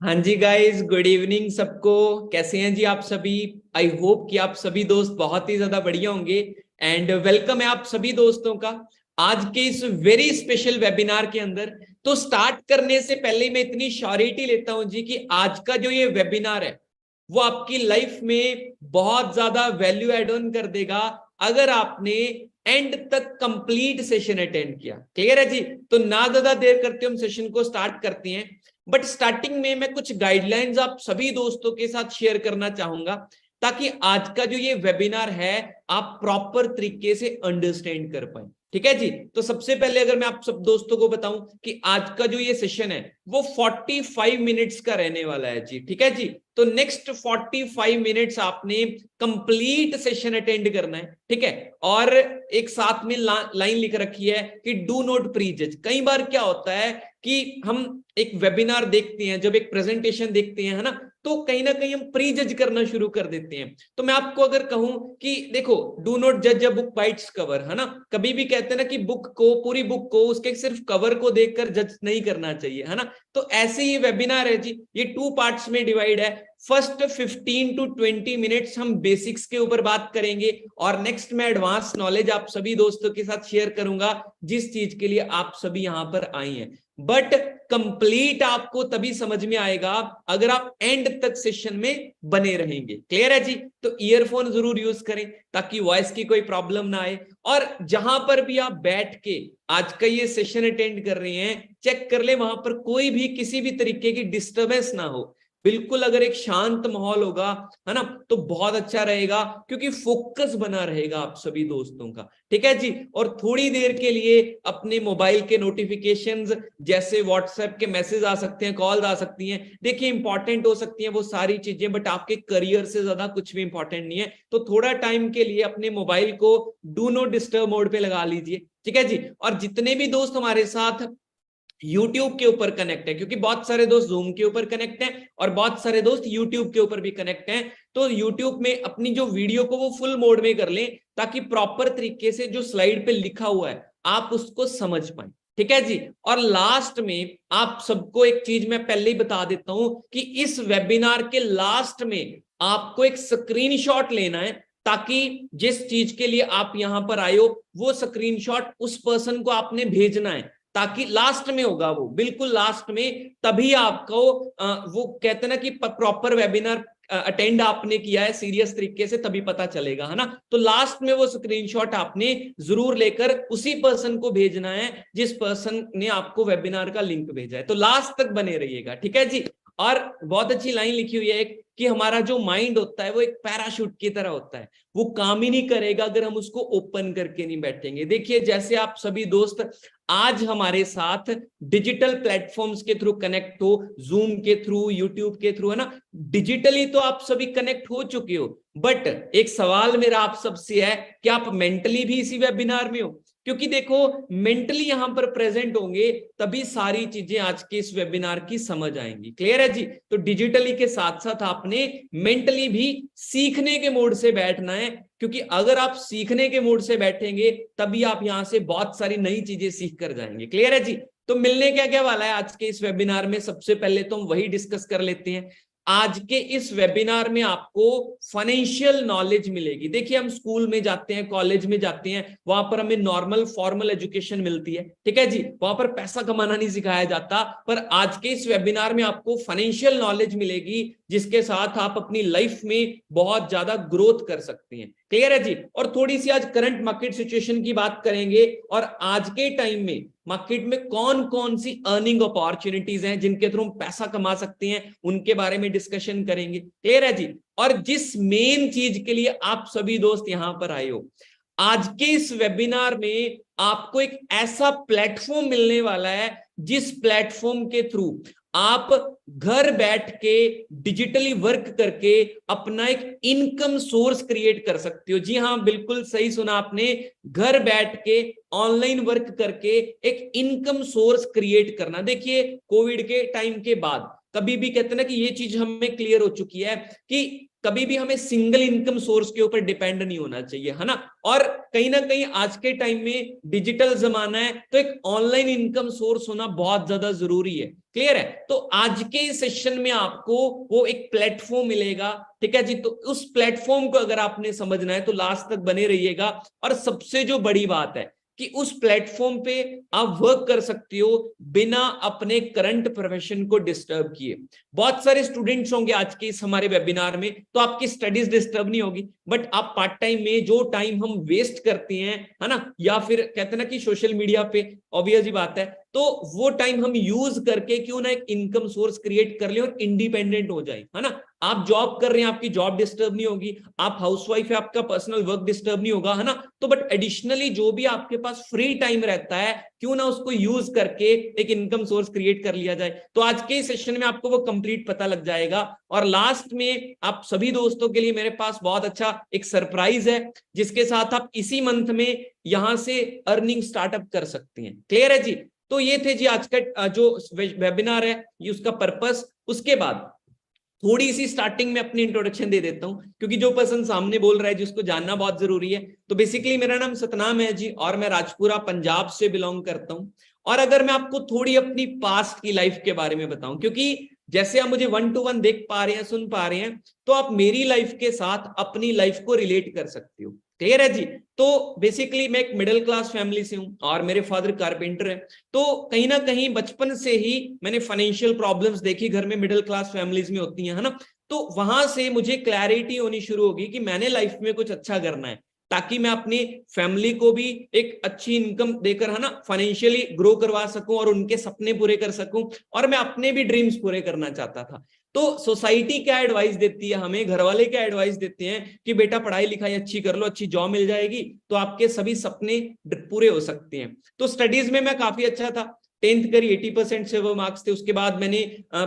हाँ जी guys, good evening सबको। कैसे हैं जी आप सभी? आई होप कि आप सभी दोस्त बहुत ही ज्यादा बढ़िया होंगे। एंड वेलकम है आप सभी दोस्तों का आज के इस वेरी स्पेशल वेबिनार के अंदर। तो स्टार्ट करने से पहले मैं इतनी श्योरिटी लेता हूं जी कि आज का जो ये वेबिनार है वो आपकी लाइफ में बहुत ज्यादा वैल्यू एड ऑन कर देगा अगर आपने एंड तक कंप्लीट सेशन अटेंड किया। क्लियर है जी? तो ना ज्यादा देर करते हम सेशन को स्टार्ट करते हैं। बट स्टार्टिंग में मैं कुछ गाइडलाइंस आप सभी दोस्तों के साथ शेयर करना चाहूंगा ताकि आज का जो ये वेबिनार है आप प्रॉपर तरीके से अंडरस्टैंड कर पाए। ठीक है जी? तो सबसे पहले अगर मैं आप सब दोस्तों को बताऊं कि आज का जो ये सेशन है वो 45 मिनट्स का रहने वाला है जी। ठीक है जी? तो नेक्स्ट 45 मिनट्स आपने कंप्लीट सेशन अटेंड करना है। ठीक है? और एक साथ में लाइन लिख रखी है कि डू नॉट प्रीजज। कई बार क्या होता है कि हम एक वेबिनार देखते हैं, जब एक प्रेजेंटेशन देखते हैं, है ना, तो कहीं ना कहीं हम प्री जज करना शुरू कर देते हैं। तो मैं आपको अगर कहूं कि देखो, डू नॉट जज a book by its cover, है ना, कभी भी कहते हैं ना कि बुक को, पूरी बुक को उसके सिर्फ कवर को देखकर जज नहीं करना चाहिए, है ना। तो ऐसे ही वेबिनार है जी, ये 2 पार्ट्स में डिवाइड है। फर्स्ट 15 टू 20 मिनट्स हम बेसिक्स के ऊपर बात करेंगे और नेक्स्ट मैं एडवांस नॉलेज आप सभी दोस्तों के साथ शेयर करूंगा जिस चीज के लिए आप सभी यहां पर आए हैं। बट कंप्लीट आपको तभी समझ में आएगा अगर आप एंड तक सेशन में बने रहेंगे। क्लियर है जी? तो ईयरफोन जरूर यूज करें ताकि वॉइस की कोई प्रॉब्लम ना आए। और जहां पर भी आप बैठ के आज का ये सेशन अटेंड कर रहे हैं, चेक कर ले वहां पर कोई भी किसी भी तरीके की डिस्टरबेंस ना हो। बिल्कुल अगर एक शांत माहौल होगा, है ना, तो बहुत अच्छा रहेगा क्योंकि फोकस बना रहेगा आप सभी दोस्तों का। ठीक है जी? और थोड़ी देर के लिए अपने मोबाइल के नोटिफिकेशंस, जैसे व्हाट्सएप के मैसेज आ सकते हैं, कॉल आ सकती हैं, देखिए इंपॉर्टेंट हो सकती हैं वो सारी चीजें, बट आपके करियर से ज्यादा कुछ भी इंपॉर्टेंट नहीं है। तो थोड़ा टाइम के लिए अपने मोबाइल को डू नॉट डिस्टर्ब मोड पे लगा लीजिए। ठीक है जी? और जितने भी दोस्त हमारे साथ YouTube के ऊपर कनेक्ट है, क्योंकि बहुत सारे दोस्त Zoom के ऊपर कनेक्ट हैं और बहुत सारे दोस्त YouTube के ऊपर भी कनेक्ट हैं, तो YouTube में अपनी जो वीडियो को वो फुल मोड में कर लें ताकि प्रॉपर तरीके से जो स्लाइड पे लिखा हुआ है आप उसको समझ पाए। ठीक है जी? और लास्ट में आप सबको एक चीज मैं पहले ही बता देता हूं कि इस वेबिनार के लास्ट में आपको एक स्क्रीनशॉट लेना है ताकि जिस चीज के लिए आप यहां पर आए हो वो स्क्रीनशॉट उस पर्सन को आपने भेजना है, ताकि लास्ट में होगा वो, बिल्कुल लास्ट में, तभी आपको वो कहते हैं ना कि प्रॉपर वेबिनार अटेंड आपने किया है सीरियस तरीके से, तभी पता चलेगा, है ना। तो लास्ट में वो स्क्रीनशॉट आपने जरूर लेकर उसी पर्सन को भेजना है जिस पर्सन ने आपको वेबिनार का लिंक भेजा है। तो लास्ट तक बने रहिएगा। ठीक है जी? और बहुत अच्छी लाइन लिखी हुई है एक कि हमारा जो माइंड होता है वो एक पैराशूट की तरह होता है, वो काम ही नहीं करेगा अगर हम उसको ओपन करके नहीं बैठेंगे। देखिए, जैसे आप सभी दोस्त आज हमारे साथ डिजिटल प्लेटफॉर्म्स के थ्रू कनेक्ट हो, जूम के थ्रू, यूट्यूब के थ्रू, है ना, डिजिटली तो आप सभी कनेक्ट हो चुके हो। बट एक सवाल मेरा आप सबसे है कि आप मेंटली भी इसी वेबिनार में हो? क्योंकि देखो, मेंटली यहां पर प्रेजेंट होंगे तभी सारी चीजें आज के इस वेबिनार की समझ आएंगी। क्लियर है जी? तो डिजिटली के साथ साथ आपने मेंटली भी सीखने के मोड से बैठना है, क्योंकि अगर आप सीखने के मूड से बैठेंगे तभी आप यहां से बहुत सारी नई चीजें सीख कर जाएंगे। क्लियर है जी? तो मिलने क्या क्या वाला है आज के इस वेबिनार में, सबसे पहले तो हम वही डिस्कस कर लेते हैं। आज के इस वेबिनार में आपको फाइनेंशियल नॉलेज मिलेगी। देखिए, हम स्कूल में जाते हैं, कॉलेज में जाते हैं, वहां पर हमें नॉर्मल फॉर्मल एजुकेशन मिलती है। ठीक है जी? वहां पर पैसा कमाना नहीं सिखाया जाता, पर आज के इस वेबिनार में आपको फाइनेंशियल नॉलेज मिलेगी जिसके साथ आप अपनी लाइफ में बहुत ज्यादा ग्रोथ कर सकते हैं। क्लियर है जी? और थोड़ी सी आज करंट मार्केट सिचुएशन की बात करेंगे और आज के टाइम में मार्केट में कौन कौन सी अर्निंग अपॉर्चुनिटीज हैं जिनके थ्रू हम पैसा कमा सकते हैं, उनके बारे में डिस्कशन करेंगे। क्लियर है जी? और जिस मेन चीज के लिए आप सभी दोस्त यहां पर आए हो, आज के इस वेबिनार में आपको एक ऐसा प्लेटफॉर्म मिलने वाला है जिस प्लेटफॉर्म के थ्रू आप घर बैठ के डिजिटली वर्क करके अपना एक इनकम सोर्स क्रिएट कर सकते हो। जी हाँ, बिल्कुल सही सुना आपने, घर बैठ के ऑनलाइन वर्क करके एक इनकम सोर्स क्रिएट करना। देखिए, कोविड के टाइम के बाद कभी भी कहते हैं ना कि ये चीज हमें क्लियर हो चुकी है कि कभी भी हमें सिंगल इनकम सोर्स के ऊपर डिपेंड नहीं होना चाहिए, है ना। और कहीं ना कहीं आज के टाइम में डिजिटल जमाना है, तो एक ऑनलाइन इनकम सोर्स होना बहुत ज्यादा जरूरी है। क्लियर है। तो आज के सेशन में आपको वो एक प्लेटफॉर्म मिलेगा, ठीक है जी। तो उस प्लेटफॉर्म को अगर आपने समझना है तो लास्ट तक बने रहिएगा। और सबसे जो बड़ी बात है कि उस प्लेटफॉर्म पे आप वर्क कर सकते हो बिना अपने करंट प्रोफेशन को डिस्टर्ब किए। बहुत सारे स्टूडेंट्स होंगे आज के इस हमारे वेबिनार में, तो आपकी स्टडीज डिस्टर्ब नहीं होगी, बट आप पार्ट टाइम में जो टाइम हम वेस्ट करते हैं, है ना, या फिर कहते हैं ना कि सोशल मीडिया पे, ऑब्वियस ही बात है, तो वो टाइम हम यूज करके क्यों ना एक इनकम सोर्स क्रिएट कर ले और इंडिपेंडेंट हो जाए, है ना। आप जॉब कर रहे हैं, आपकी जॉब डिस्टर्ब नहीं होगी, आप हाउसवाइफ है, आपका पर्सनल वर्क डिस्टर्ब नहीं होगा, है ना। तो बट एडिशनली जो भी आपके पास फ्री टाइम रहता है, क्यों ना उसको यूज करके एक इनकम सोर्स क्रिएट कर लिया जाए। तो आज के सेशन में आपको वो कंप्लीट पता लग जाएगा। और लास्ट में आप सभी दोस्तों के लिए मेरे पास बहुत अच्छा एक सरप्राइज है, जिसके साथ आप इसी मंथ में यहां से अर्निंग स्टार्टअप कर सकते हैं। क्लियर है जी। तो ये थे जी आज का जो वेबिनार है, ये उसका पर्पस। उसके बाद थोड़ी सी स्टार्टिंग में अपनी इंट्रोडक्शन दे देता हूं, क्योंकि जो पर्सन सामने बोल रहा है जिसको जानना बहुत जरूरी है। तो बेसिकली मेरा नाम सतनाम है जी, और मैं राजपुरा पंजाब से बिलोंग करता हूं। और अगर मैं आपको थोड़ी अपनी पास्ट की लाइफ के बारे में बताऊं, क्योंकि जैसे आप मुझे 1 to 1 देख पा रहे हैं, सुन पा रहे हैं, तो आप मेरी लाइफ के साथ अपनी लाइफ को रिलेट कर सकते हो। क्लियर है जी। तो बेसिकली मैं एक मिडिल क्लास फैमिली से हूं और मेरे फादर कारपेंटर है। तो कहीं ना कहीं बचपन से ही मैंने फाइनेंशियल प्रॉब्लम्स देखी, घर में मिडिल क्लास फैमिलीज में होती हैं, है ना। तो वहां से मुझे क्लैरिटी होनी शुरू होगी कि मैंने लाइफ में कुछ अच्छा करना है, ताकि मैं अपनी फैमिली को भी एक अच्छी इनकम देकर, है ना, फाइनेंशियली ग्रो करवा सकूं और उनके सपने पूरे कर सकूं, और मैं अपने भी ड्रीम्स पूरे करना चाहता था। तो सोसाइटी क्या एडवाइस देती है हमें, घर वाले क्या एडवाइस देते हैं कि बेटा पढ़ाई लिखाई अच्छी कर लो, अच्छी जॉब मिल जाएगी तो आपके सभी सपने पूरे हो सकते हैं। तो स्टडीज में मैं काफी अच्छा था, 10th करी 80% से वो मार्क्स थे। उसके बाद मैंने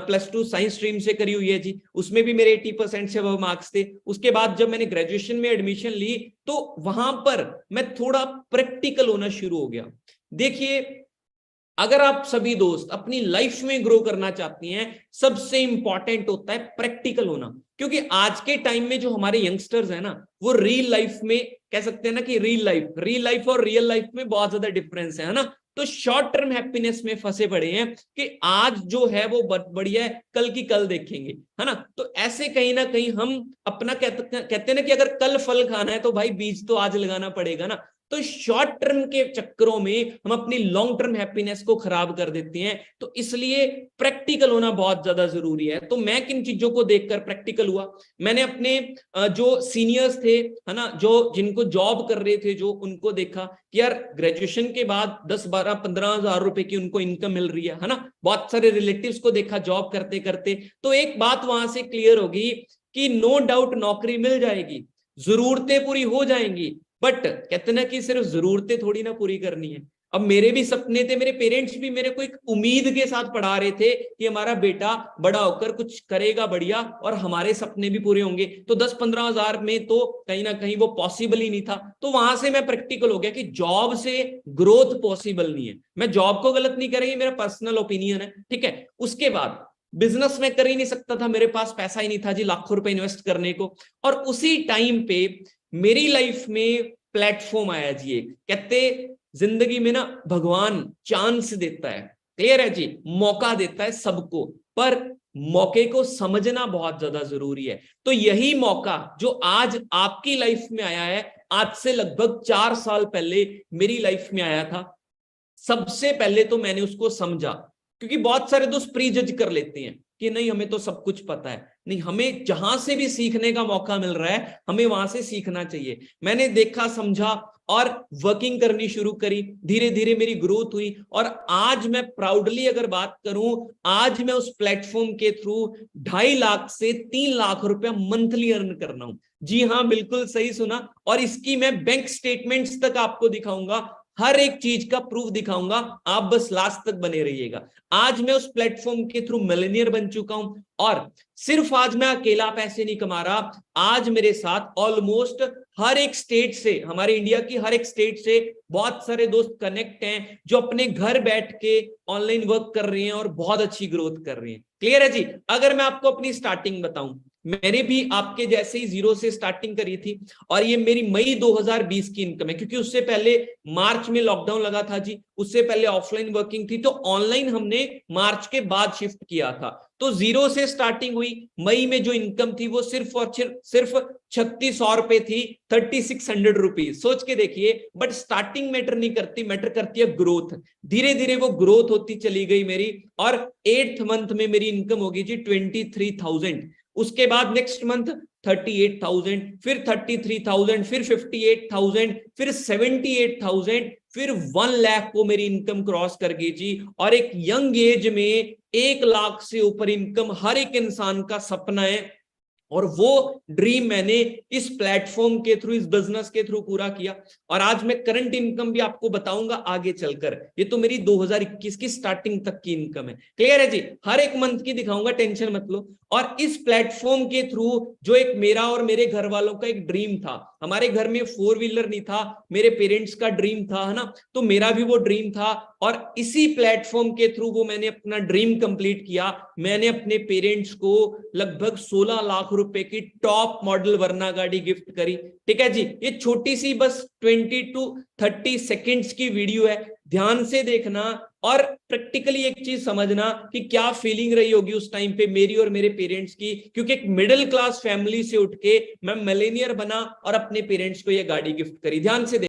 +2 साइंस स्ट्रीम से करी हुई है जी, उसमें भी मेरे 80% से वो मार्क्स थे। उसके बाद जब मैंने ग्रेजुएशन में एडमिशन ली, तो वहां पर मैं थोड़ा प्रैक्टिकल होना शुरू हो गया। देखिए, अगर आप सभी दोस्त अपनी लाइफ में ग्रो करना चाहती हैं, सबसे इंपॉर्टेंट होता है प्रैक्टिकल होना। क्योंकि आज के टाइम में जो हमारे यंगस्टर्स हैं ना, वो रियल लाइफ में, कह सकते हैं ना कि रियल लाइफ और रियल लाइफ में बहुत ज्यादा डिफरेंस है ना। तो शॉर्ट टर्म हैप्पीनेस में फंसे पड़े हैं कि आज जो है वो बढ़िया है, कल की कल देखेंगे, है ना। तो ऐसे कहीं ना कहीं हम अपना कहते हैं ना कि अगर कल फल खाना है तो भाई बीज तो आज लगाना पड़ेगा ना। तो शॉर्ट टर्म के चक्करों में हम अपनी लॉन्ग टर्म हैप्पीनेस को खराब कर देते हैं। तो इसलिए प्रैक्टिकल होना बहुत ज्यादा जरूरी है। तो मैं किन चीजों को देखकर प्रैक्टिकल हुआ, मैंने अपने जो सीनियर्स थे, है ना, जो जिनको जॉब कर रहे थे, जो उनको देखा कि यार ग्रेजुएशन के बाद 10-12-15 हजार रुपए की उनको इनकम मिल रही है ना। बहुत सारे रिलेटिव्स को देखा जॉब करते करते। तो एक बात वहां से क्लियर होगी कि नो डाउट नौकरी मिल जाएगी, जरूरतें पूरी हो जाएंगी, बट कहते ना कि सिर्फ जरूरतें थोड़ी ना पूरी करनी है। अब मेरे भी सपने थे, मेरे पेरेंट्स भी मेरे को एक उम्मीद के साथ पढ़ा रहे थे कि हमारा बेटा बड़ा होकर कुछ करेगा बढ़िया और हमारे सपने भी पूरे होंगे। तो 10-15 हजार में तो कहीं ना कहीं वो पॉसिबल ही नहीं था। तो वहां से मैं प्रैक्टिकल हो गया कि जॉब से ग्रोथ पॉसिबल नहीं है। मैं जॉब को गलत नहीं करेंगे, मेरा पर्सनल ओपिनियन है, ठीक है। उसके बाद बिजनेस में कर ही नहीं सकता था, मेरे पास पैसा ही नहीं था जी लाखों रुपए इन्वेस्ट करने को। और उसी टाइम पे मेरी लाइफ में प्लेटफॉर्म आया जी एक, कहते जिंदगी में ना भगवान चांस देता है, क्लियर है जी, मौका देता है सबको, पर मौके को समझना बहुत ज्यादा जरूरी है। तो यही मौका जो आज आपकी लाइफ में आया है, आज से लगभग 4 साल पहले मेरी लाइफ में आया था। सबसे पहले तो मैंने उसको समझा, क्योंकि बहुत सारे दोस्त प्री जज कर लेते हैं कि नहीं हमें तो सब कुछ पता है। नहीं, हमें जहां से भी सीखने का मौका मिल रहा है हमें वहां से सीखना चाहिए। मैंने देखा, समझा और वर्किंग करनी शुरू करी। धीरे धीरे मेरी ग्रोथ हुई और आज मैं प्राउडली अगर बात करूं, आज मैं उस प्लेटफॉर्म के थ्रू 2.5 लाख से 3 लाख रुपया मंथली अर्न कर रहा हूं। जी हाँ, बिल्कुल सही सुना। और इसकी मैं बैंक स्टेटमेंट्स तक आपको दिखाऊंगा, हर एक चीज का प्रूफ दिखाऊंगा, आप बस लास्ट तक बने रहिएगा। आज मैं उस प्लेटफॉर्म के थ्रू मिलियनियर बन चुका हूं। और सिर्फ आज मैं अकेला पैसे नहीं कमा रहा, आज मेरे साथ ऑलमोस्ट हर एक स्टेट से, हमारे इंडिया की हर एक स्टेट से बहुत सारे दोस्त कनेक्ट हैं, जो अपने घर बैठ के ऑनलाइन वर्क कर रहे हैं और बहुत अच्छी ग्रोथ कर रहे हैं। क्लियर है जी। अगर मैं आपको अपनी स्टार्टिंग बताऊं, मैंने भी आपके जैसे ही जीरो से स्टार्टिंग करी थी और ये मेरी मई 2020 की इनकम है, क्योंकि उससे पहले मार्च में लॉकडाउन लगा था जी, उससे पहले ऑफलाइन वर्किंग थी, तो ऑनलाइन हमने मार्च के बाद शिफ्ट किया था। तो जीरो से स्टार्टिंग हुई, मई में जो इनकम थी वो सिर्फ और सिर्फ 3600 रुपए थी, 3600 रुपीज। सोच के देखिए, बट स्टार्टिंग मैटर नहीं करती, मैटर करती है ग्रोथ। धीरे धीरे वो ग्रोथ होती चली गई मेरी, और 8th मंथ में मेरी इनकम होगी जी 23,000। उसके बाद नेक्स्ट मंथ 38,000, फिर 33,000, फिर 58,000, फिर 78,000, फिर 1 लाख को मेरी इनकम क्रॉस कर गई जी। और एक यंग एज में 1 लाख से ऊपर इनकम हर एक इंसान का सपना है, और वो ड्रीम मैंने इस प्लेटफॉर्म के थ्रू, इस बिजनेस के थ्रू पूरा किया। और आज मैं करंट इनकम भी आपको बताऊंगा आगे चलकर। ये तो मेरी 2021 की स्टार्टिंग तक की इनकम है। क्लियर है जी, हर एक मंथ की दिखाऊंगा, टेंशन मत लो। और इस प्लेटफॉर्म के थ्रू जो एक मेरा और मेरे घर वालों का एक ड्रीम था, हमारे घर में 4 व्हीलर नहीं था, मेरे पेरेंट्स का ड्रीम था, है ना, तो मेरा भी वो ड्रीम था, और इसी प्लेटफॉर्म के थ्रू वो मैंने अपना ड्रीम कंप्लीट किया। मैंने अपने पेरेंट्स को लगभग 16 लाख रुपए की टॉप मॉडल वरना गाड़ी गिफ्ट करी। ठीक है जी, ये छोटी सी बस 20 to 30 सेकेंड्स की वीडियो है, ध्यान से देखना और प्रैक्टिकली एक चीज समझना कि क्या फीलिंग रही होगी उस टाइम पे मेरी और मेरे पेरेंट्स की, क्योंकि एक मिडिल क्लास फैमिली से उठ के मैं मिलेनियर बना और अपने पेरेंट्स को ये गाड़ी गिफ्ट करी। ध्यान से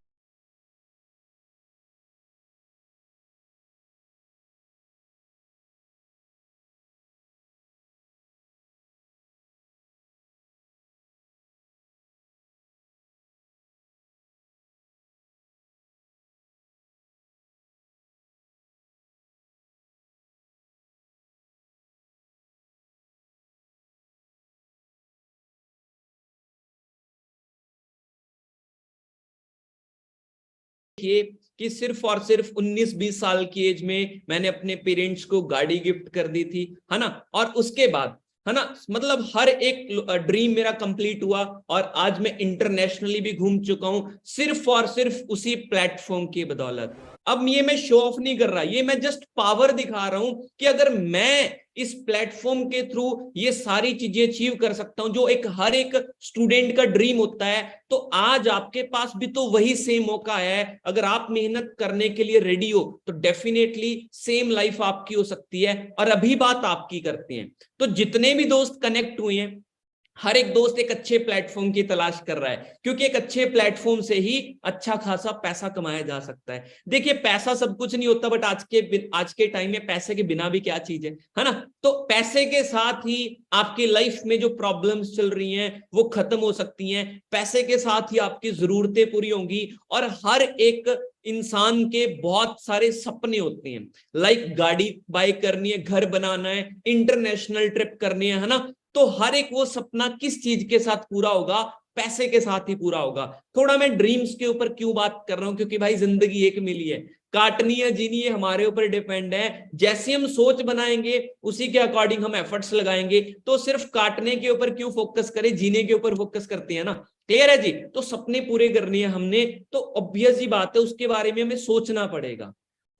देखिए कि सिर्फ और सिर्फ 19-20 साल की एज में मैंने अपने पेरेंट्स को गाड़ी गिफ्ट कर दी थी, है ना। और उसके बाद, है ना, मतलब हर एक ड्रीम मेरा कंप्लीट हुआ, और आज मैं इंटरनेशनली भी घूम चुका हूं सिर्फ और सिर्फ उसी प्लेटफॉर्म की बदौलत। अब ये मैं शो ऑफ नहीं कर रहा, ये मैं जस्ट पावर दिखा रहा हूं कि अगर मैं इस प्लेटफॉर्म के थ्रू ये सारी चीजें अचीव कर सकता हूं जो एक हर एक स्टूडेंट का ड्रीम होता है, तो आज आपके पास भी तो वही सेम मौका है। अगर आप मेहनत करने के लिए रेडी हो तो डेफिनेटली सेम लाइफ आपकी हो सकती है, और अभी बात आपकी करते हैं। तो जितने भी दोस्त कनेक्ट हुए हैं, हर एक दोस्त एक अच्छे प्लेटफॉर्म की तलाश कर रहा है, क्योंकि एक अच्छे प्लेटफॉर्म से ही अच्छा खासा पैसा कमाया जा सकता है। देखिए, पैसा सब कुछ नहीं होता, बट आज के टाइम में पैसे के बिना भी क्या चीज है ना। तो पैसे के साथ ही आपकी लाइफ में जो प्रॉब्लम्स चल रही हैं वो खत्म हो सकती हैं, पैसे के साथ ही आपकी जरूरतें पूरी होंगी, और हर एक इंसान के बहुत सारे सपने होते हैं, लाइक गाड़ी बाय करनी है, घर बनाना है, इंटरनेशनल ट्रिप करनी है ना। तो हर एक वो सपना किस चीज के साथ पूरा होगा? पैसे के साथ ही पूरा होगा। थोड़ा मैं ड्रीम्स के ऊपर क्यों बात कर रहा हूं, क्योंकि भाई जिंदगी एक मिली है, काटनी है जीनी है हमारे ऊपर डिपेंड है। जैसे हम सोच बनाएंगे उसी के अकॉर्डिंग हम एफर्ट्स लगाएंगे। तो सिर्फ काटने के ऊपर क्यों फोकस करें, जीने के ऊपर फोकस करते हैं ना। क्लियर है जी। तो सपने पूरे करने हैं हमने, तो ऑब्वियस ही बात है उसके बारे में हमें सोचना पड़ेगा।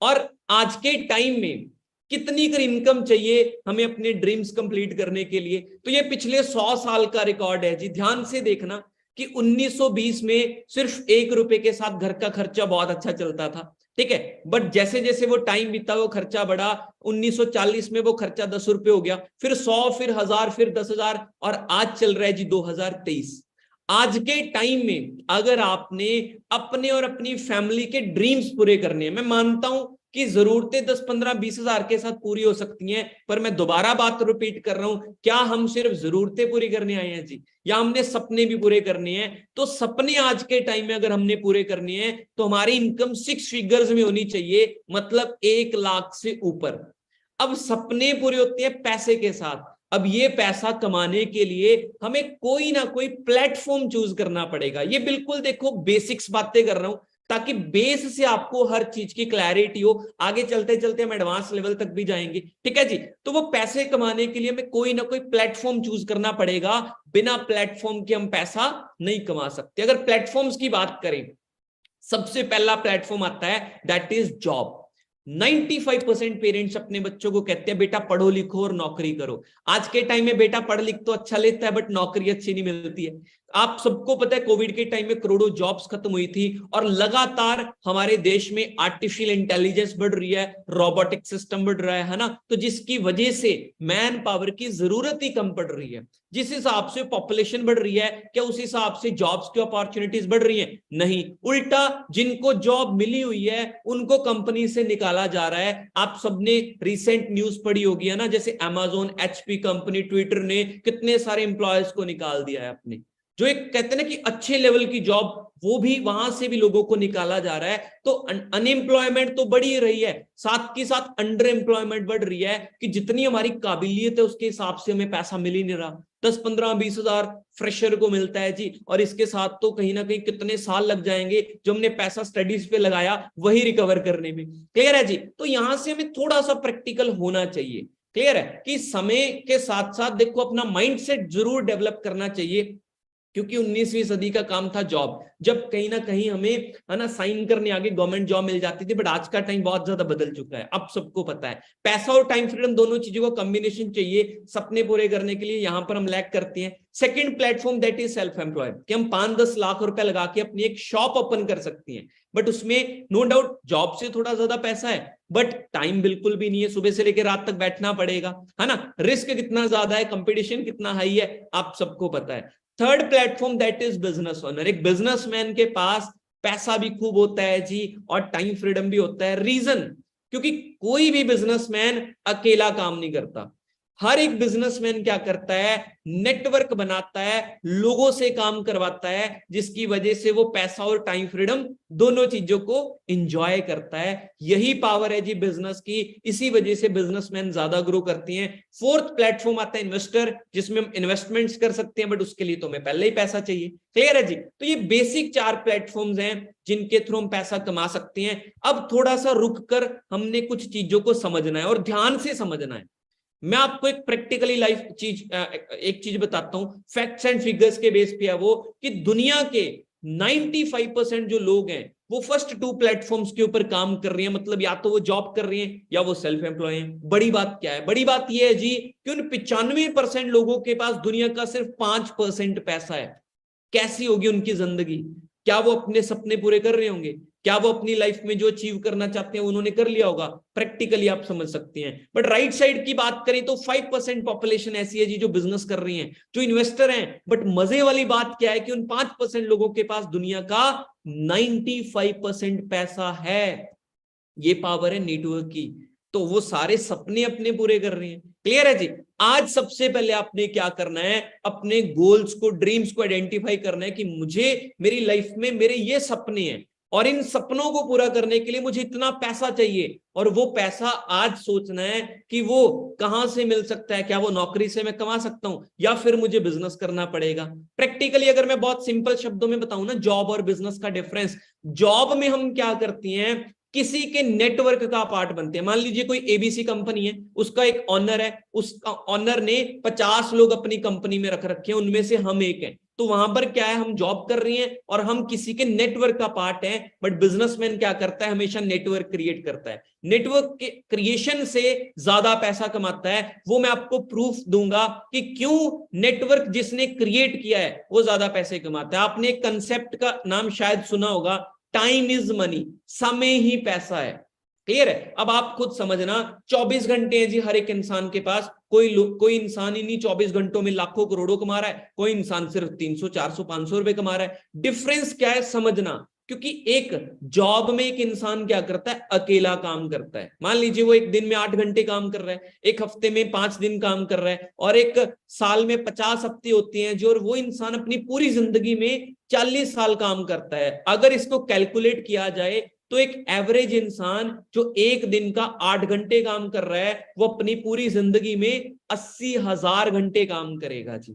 और आज के टाइम में कितनी कर इनकम चाहिए हमें अपने ड्रीम्स कंप्लीट करने के लिए, तो ये पिछले 100 साल का रिकॉर्ड है जी। ध्यान से देखना कि 1920 में सिर्फ 1 रुपए के साथ घर का खर्चा बहुत अच्छा चलता था। ठीक है, बट जैसे जैसे वो टाइम बीता वो खर्चा बढ़ा, 1940 में वो खर्चा 10 रुपए हो गया, फिर 100, फिर 1000, फिर 10,000, और आज चल रहा है जी 2023। आज के टाइम में अगर आपने अपने और अपनी फैमिली के ड्रीम्स पूरे करने हैं, मैं मानता हूं कि जरूरतें 10, 15, 20 हजार के साथ पूरी हो सकती हैं, पर मैं दोबारा बात रिपीट कर रहा हूं, क्या हम सिर्फ जरूरतें पूरी करने आए हैं जी, या हमने सपने भी पूरे करने हैं? तो सपने आज के टाइम में अगर हमने पूरे करने हैं तो हमारी इनकम 6 फिगर्स में होनी चाहिए, मतलब 1 लाख से ऊपर। अब सपने पूरे होते हैं पैसे के साथ। अब ये पैसा कमाने के लिए हमें कोई ना कोई प्लेटफॉर्म चूज करना पड़ेगा। ये बिल्कुल देखो बेसिक्स बातें कर रहा हूं, ताकि बेस से आपको हर चीज की क्लैरिटी हो। आगे चलते चलते हम एडवांस लेवल तक भी जाएंगे, ठीक है जी। तो वो पैसे कमाने के लिए हमें कोई ना कोई प्लेटफॉर्म चूज करना पड़ेगा, बिना प्लेटफॉर्म के हम पैसा नहीं कमा सकते। अगर प्लेटफॉर्म्स की बात करें, सबसे पहला प्लेटफॉर्म आता है, दैट इज जॉब। 95% पेरेंट्स अपने बच्चों को कहते हैं बेटा पढ़ो लिखो और नौकरी करो। आज के टाइम में बेटा पढ़ लिख तो अच्छा लेता है बट नौकरी अच्छी नहीं मिलती है। आप सबको पता है कोविड के टाइम में करोड़ों जॉब्स खत्म हुई थी और लगातार हमारे देश में आर्टिफिशियल इंटेलिजेंस बढ़ रही है, रोबोटिक सिस्टम बढ़ रहा है ना, तो जिसकी वजह से मैन पावर की जरूरत ही कम पड़ रही है। जिस हिसाब से पॉपुलेशन बढ़ रही है क्या उस हिसाब से जॉब्स की अपॉर्चुनिटीज बढ़ रही हैं? नहीं, उल्टा जिनको जॉब मिली हुई है उनको कंपनी से निकाला जा रहा है। आप सबने रिसेंट न्यूज पढ़ी होगी है ना, जैसे अमेज़न, एचपी कंपनी, ट्विटर ने कितने सारे एम्प्लॉयज को निकाल दिया है अपने, जो एक कहते हैं ना कि अच्छे लेवल की जॉब, वो भी वहां से भी लोगों को निकाला जा रहा है। तो अनएम्प्लॉयमेंट तो बढ़ ही रही है, साथ के साथ अंडर एम्प्लॉयमेंट बढ़ रही है कि जितनी हमारी काबिलियत है उसके हिसाब से हमें पैसा मिल ही नहीं रहा। 10-15-20 हजार फ्रेशर को मिलता है जी, और इसके साथ तो कहीं ना कहीं कितने साल लग जाएंगे जो हमने पैसा स्टडीज पे लगाया वही रिकवर करने में। क्लियर है जी? तो यहां से हमें थोड़ा सा प्रैक्टिकल होना चाहिए। क्लियर है कि समय के साथ साथ देखो अपना माइंडसेट जरूर डेवलप करना चाहिए, क्योंकि 19वीं सदी का काम था जॉब, जब कहीं ना कहीं हमें है ना साइन करने आगे गवर्नमेंट जॉब मिल जाती थी। बट आज का टाइम बहुत ज्यादा बदल चुका है, अब सबको पता है पैसा और टाइम फ्रीडम दोनों चीजों का कॉम्बिनेशन चाहिए सपने पूरे करने के लिए, यहां पर हम लैक करते हैं। Second platform that is self employed, कि हम 5-10 लाख रुपए लगा के अपनी एक शॉप ओपन कर सकती हैं, बट उसमें नो डाउट जॉब से थोड़ा ज्यादा पैसा है बट टाइम बिल्कुल भी नहीं है, सुबह से लेकर रात तक बैठना पड़ेगा है ना, रिस्क कितना ज्यादा है, कंपटीशन कितना हाई है, आप सबको पता है। Third platform that is business owner, एक बिजनेसमैन के पास पैसा भी खूब होता है जी और टाइम फ्रीडम भी होता है। रीजन, क्योंकि कोई भी बिजनेसमैन अकेला काम नहीं करता, हर एक बिजनेसमैन क्या करता है, नेटवर्क बनाता है, लोगों से काम करवाता है, जिसकी वजह से वो पैसा और टाइम फ्रीडम दोनों चीजों को एंजॉय करता है। यही पावर है जी बिजनेस की, इसी वजह से बिजनेसमैन ज्यादा ग्रो करती हैं। फोर्थ प्लेटफॉर्म आता है इन्वेस्टर, जिसमें हम इन्वेस्टमेंट्स कर सकते हैं बट उसके लिए तो हमें पहले ही पैसा चाहिए। क्लियर है जी? तो ये बेसिक 4 प्लेटफॉर्म्स हैं जिनके थ्रू हम पैसा कमा सकते हैं। अब थोड़ा सा रुक कर हमने कुछ चीजों को समझना है और ध्यान से समझना है। मैं आपको एक प्रैक्टिकली लाइफ चीज एक चीज बताता हूं, फैक्ट्स एंड फिगर्स के बेस पे है वो, कि दुनिया के 95% जो लोग हैं वो फर्स्ट 2 प्लेटफॉर्म्स के ऊपर काम कर रहे हैं, मतलब या तो वो जॉब कर रहे हैं या वो सेल्फ एम्प्लॉय हैं। बड़ी बात क्या है? बड़ी बात ये है जी कि उन 95% लोगों के पास दुनिया का सिर्फ 5% पैसा है। कैसी होगी उनकी जिंदगी? क्या वो अपने सपने पूरे कर रहे होंगे? क्या वो अपनी लाइफ में जो अचीव करना चाहते हैं उन्होंने कर लिया होगा? प्रैक्टिकली आप समझ सकते हैं। बट राइट साइड की बात करें तो 5% पॉपुलेशन ऐसी है जी जो बिजनेस कर रही है, जो इन्वेस्टर हैं। बट मजे वाली बात क्या है कि उन 5% लोगों के पास दुनिया का 95% पैसा है। ये पावर है नेटवर्क की, तो वो सारे सपने अपने पूरे कर रहे हैं। क्लियर है जी? आज सबसे पहले आपने क्या करना है, अपने गोल्स को, ड्रीम्स को आइडेंटिफाई करना है कि मुझे मेरी लाइफ में मेरे ये सपने हैं और इन सपनों को पूरा करने के लिए मुझे इतना पैसा चाहिए, और वो पैसा आज सोचना है कि वो कहां से मिल सकता है। क्या वो नौकरी से मैं कमा सकता हूं या फिर मुझे बिजनेस करना पड़ेगा? प्रैक्टिकली अगर मैं बहुत सिंपल शब्दों में बताऊं ना, जॉब और बिजनेस का डिफरेंस, जॉब में हम क्या करती हैं, किसी के नेटवर्क का पार्ट बनते हैं। मान लीजिए कोई एबीसी कंपनी है, उसका एक ऑनर है, उसका ऑनर ने 50 लोग अपनी कंपनी में रख रखे हैं, उनमें से हम एक हैं। तो वहां पर क्या है, हम जॉब कर रही हैं और हम किसी के नेटवर्क का पार्ट है। बट बिजनेसमैन क्या करता है, हमेशा नेटवर्क क्रिएट करता है, नेटवर्क के क्रिएशन से ज्यादा पैसा कमाता है। वो मैं आपको प्रूफ दूंगा कि क्यों नेटवर्क जिसने क्रिएट किया है वो ज्यादा पैसे कमाता है। आपने एक कंसेप्ट का नाम शायद सुना होगा, टाइम इज मनी, समय ही पैसा है। क्लियर है? अब आप खुद समझना, 24 घंटे हैं जी हर एक इंसान के पास। कोई इंसान ही नहीं 24 घंटों में लाखों करोड़ों कमा रहा है, कोई इंसान सिर्फ 300 400 500 रुपए कमा रहा है। डिफरेंस क्या है समझना, क्योंकि एक जॉब में एक इंसान क्या करता है, अकेला काम करता है। मान लीजिए वो एक दिन में 8 घंटे काम कर रहा है, एक हफ्ते में 5 दिन काम कर रहा है, और एक साल में 50 हफ्ते होते हैं जो, और वो इंसान अपनी पूरी जिंदगी में 40 साल काम करता है। अगर इसको कैलकुलेट किया जाए तो एक एवरेज इंसान जो एक दिन का 8 घंटे काम कर रहा है, वो अपनी पूरी जिंदगी में 80,000 घंटे काम करेगा जी।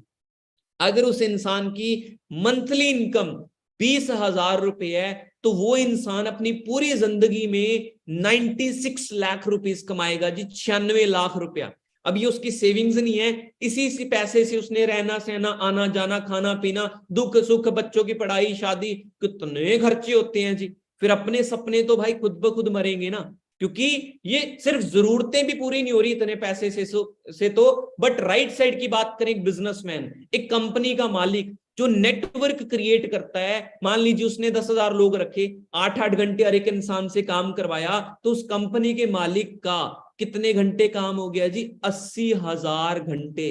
अगर उस इंसान की मंथली इनकम 20,000 रुपए है तो वो इंसान अपनी पूरी जिंदगी में 96 लाख रुपीस कमाएगा जी, 96 लाख रुपया। अब ये उसकी सेविंग्स नहीं है, इसी पैसे से उसने रहना सहना, आना जाना, खाना पीना, दुख सुख, बच्चों की पढ़ाई, शादी, कितने खर्चे होते हैं जी। फिर अपने सपने तो भाई खुद ब खुद मरेंगे ना। क्योंकि ये सिर्फ जरूरतें भी पूरी नहीं हो रही इतने पैसे से तो बट राइट साइड की बात करें, एक बिजनेसमैन, एक कंपनी का मालिक जो नेटवर्क क्रिएट करता है, मान लीजिए उसने 10,000 लोग रखे, 8-8 घंटे हर एक इंसान से काम करवाया, तो उस कंपनी के मालिक का कितने घंटे काम हो गया जी? 80,000 घंटे।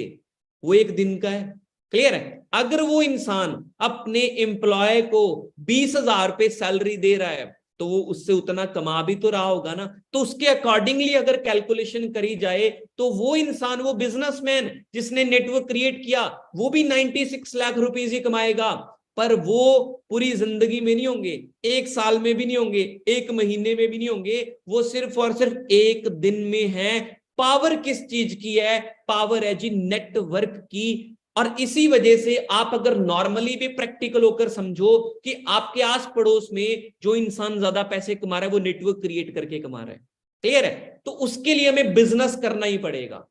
वो एक दिन का है। क्लियर है? अगर वो इंसान अपने एम्प्लॉय को 20,000 रुपए सैलरी दे रहा है तो वो उससे उतना कमा भी तो रहा होगा ना। तो उसके अकॉर्डिंगली अगर कैलकुलेशन करी जाए तो वो इंसान, वो बिजनेसमैन जिसने नेटवर्क क्रिएट किया, वो भी 96 लाख रुपीज ही कमाएगा। पर वो पूरी जिंदगी में नहीं होंगे, एक साल में भी नहीं होंगे, एक महीने में भी नहीं होंगे, वो सिर्फ और सिर्फ एक दिन में है। पावर किस चीज की है? पावर है जी नेटवर्क की। और इसी वजह से आप अगर नॉर्मली भी प्रैक्टिकल होकर समझो कि आपके आस पड़ोस में जो इंसान ज्यादा पैसे कमा रहा है वो नेटवर्क क्रिएट करके कमा रहा है। क्लियर है? तो उसके लिए हमें बिजनेस करना ही पड़ेगा।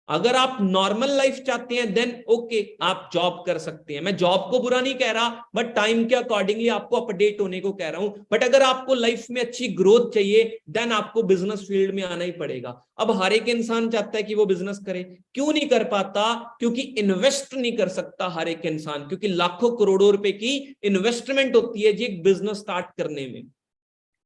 अगर आप नॉर्मल लाइफ चाहते हैं देन ओके, आप जॉब कर सकते हैं। मैं जॉब को बुरा नहीं कह रहा, बट टाइम के अकॉर्डिंगली आपको अपडेट होने को कह रहा हूं। बट अगर आपको लाइफ में अच्छी ग्रोथ चाहिए देन आपको बिजनेस फील्ड में आना ही पड़ेगा। अब हर एक इंसान चाहता है कि वो बिजनेस करे, क्यों नहीं कर पाता? क्योंकि इन्वेस्ट नहीं कर सकता हर एक इंसान, क्योंकि लाखों करोड़ों रुपए की इन्वेस्टमेंट होती है जी एक बिजनेस स्टार्ट करने में,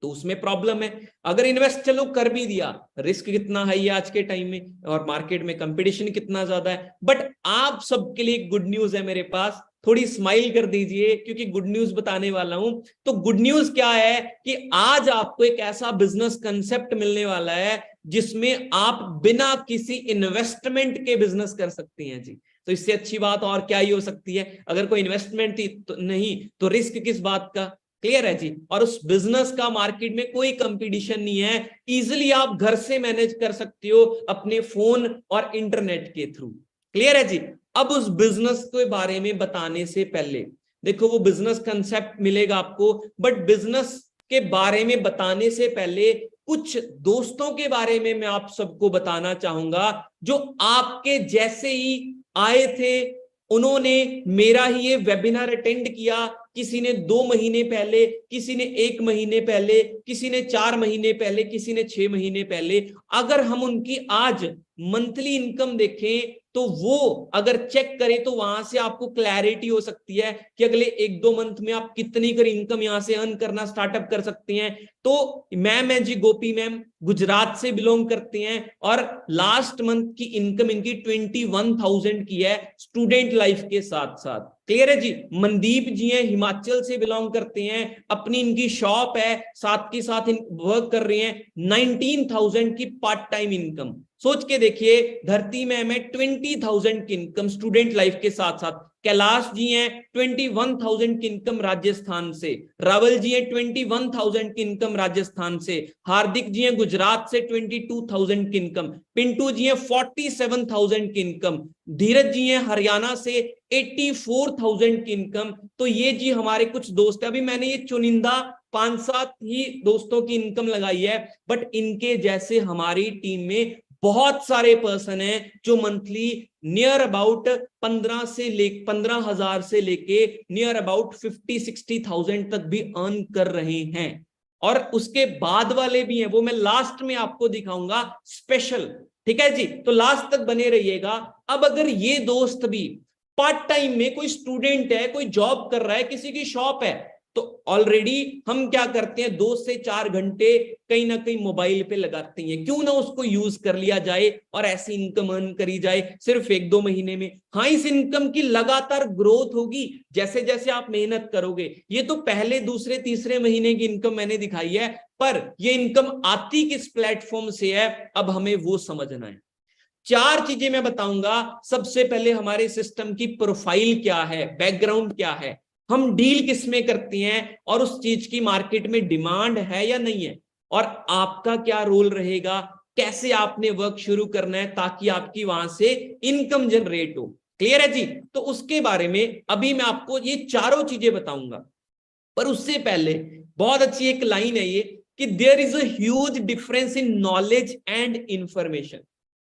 तो उसमें प्रॉब्लम है। अगर इन्वेस्ट चलो कर भी दिया, रिस्क कितना हाई है आज के टाइम में, और मार्केट में कंपटीशन कितना ज्यादा है। बट आप सबके लिए गुड न्यूज है मेरे पास, थोड़ी स्माइल कर दीजिए क्योंकि गुड न्यूज बताने वाला हूं। तो गुड न्यूज क्या है कि आज आपको एक ऐसा बिजनेस कंसेप्ट मिलने वाला है जिसमें आप बिना किसी इन्वेस्टमेंट के बिजनेस कर सकते हैं जी। तो इससे अच्छी बात और क्या ही हो सकती है? अगर कोई इन्वेस्टमेंट तो नहीं तो रिस्क किस बात का? क्लियर है जी? और उस बिजनेस का मार्केट में कोई कंपटीशन नहीं है, इजिली आप घर से मैनेज कर सकते हो अपने फोन और इंटरनेट के थ्रू। क्लियर है जी? अब उस बिजनेस के बारे में बताने से पहले देखो, वो बिजनेस कंसेप्ट मिलेगा आपको, बट बिजनेस के बारे में बताने से पहले कुछ दोस्तों के बारे में मैं आप सबको बताना चाहूंगा जो आपके जैसे ही आए थे। उन्होंने मेरा ही ये वेबिनार अटेंड किया, किसी ने 2 महीने पहले, किसी ने 1 महीने पहले, किसी ने 4 महीने पहले, किसी ने 6 महीने पहले। अगर हम उनकी आज मंथली इनकम देखें तो वो अगर चेक करें तो वहां से आपको क्लैरिटी हो सकती है कि अगले 1-2 मंथ में आप कितनी कर इनकम यहां से अर्न करना स्टार्टअप कर सकते हैं। तो मैम है जी, गोपी मैम, गुजरात से बिलोंग करते हैं और लास्ट मंथ की इनकम इनकी 21,000 की है स्टूडेंट लाइफ के साथ साथ। क्लियर है जी? मनदीप जी हैं, हिमाचल से बिलोंग करते हैं, अपनी इनकी शॉप है, साथ के साथ वर्क कर रहे हैं, 19,000 की पार्ट टाइम इनकम। सोच के देखिए, धरती मैम है 20,000 की इनकम स्टूडेंट लाइफ के साथ साथ। कैलाश जी हैं 21,000 की इनकम राजस्थान से, रावल जी हैं 21,000 की इनकम राजस्थान से, हार्दिक जी हैं गुजरात से 22,000 की इनकम, पिंटू जी हैं 47,000 की इनकम, धीरज जी हैं हरियाणा से 84,000 की इनकम। तो ये जी हमारे कुछ दोस्त है, अभी मैंने ये चुनिंदा 5-7 ही दोस्तों की इनकम लगाई है, बट इनके जैसे हमारी टीम में बहुत सारे पर्सन हैं जो मंथली नियर अबाउट 15,000 से लेके नियर अबाउट 50-60,000 तक भी अर्न कर रहे हैं। और उसके बाद वाले भी हैं, वो मैं लास्ट में आपको दिखाऊंगा स्पेशल। ठीक है जी? तो लास्ट तक बने रहिएगा। अब अगर ये दोस्त भी पार्ट टाइम में, कोई स्टूडेंट है, कोई जॉब कर रहा है, किसी की शॉप है, तो ऑलरेडी हम क्या करते हैं, 2 से 4 घंटे कहीं ना कहीं मोबाइल पे लगाते हैं। क्यों ना उसको यूज कर लिया जाए और ऐसी इनकम अर्न करी जाए सिर्फ 1-2 महीने में। हाँ, इस इनकम की लगातार ग्रोथ होगी जैसे जैसे आप मेहनत करोगे। ये तो पहले, दूसरे, तीसरे महीने की इनकम मैंने दिखाई है, पर ये इनकम आती किस प्लेटफॉर्म से है, अब हमें वो समझना है। 4 चीजें मैं बताऊंगा। सबसे पहले हमारे सिस्टम की प्रोफाइल क्या है, बैकग्राउंड क्या है, हम डील किस में करते हैं और उस चीज की मार्केट में डिमांड है या नहीं है, और आपका क्या रोल रहेगा, कैसे आपने वर्क शुरू करना है ताकि आपकी वहां से इनकम जनरेट हो। क्लियर है जी? तो उसके बारे में अभी मैं आपको ये चारों चीजें बताऊंगा। पर उससे पहले बहुत अच्छी एक लाइन है ये कि there is a huge difference in knowledge and information.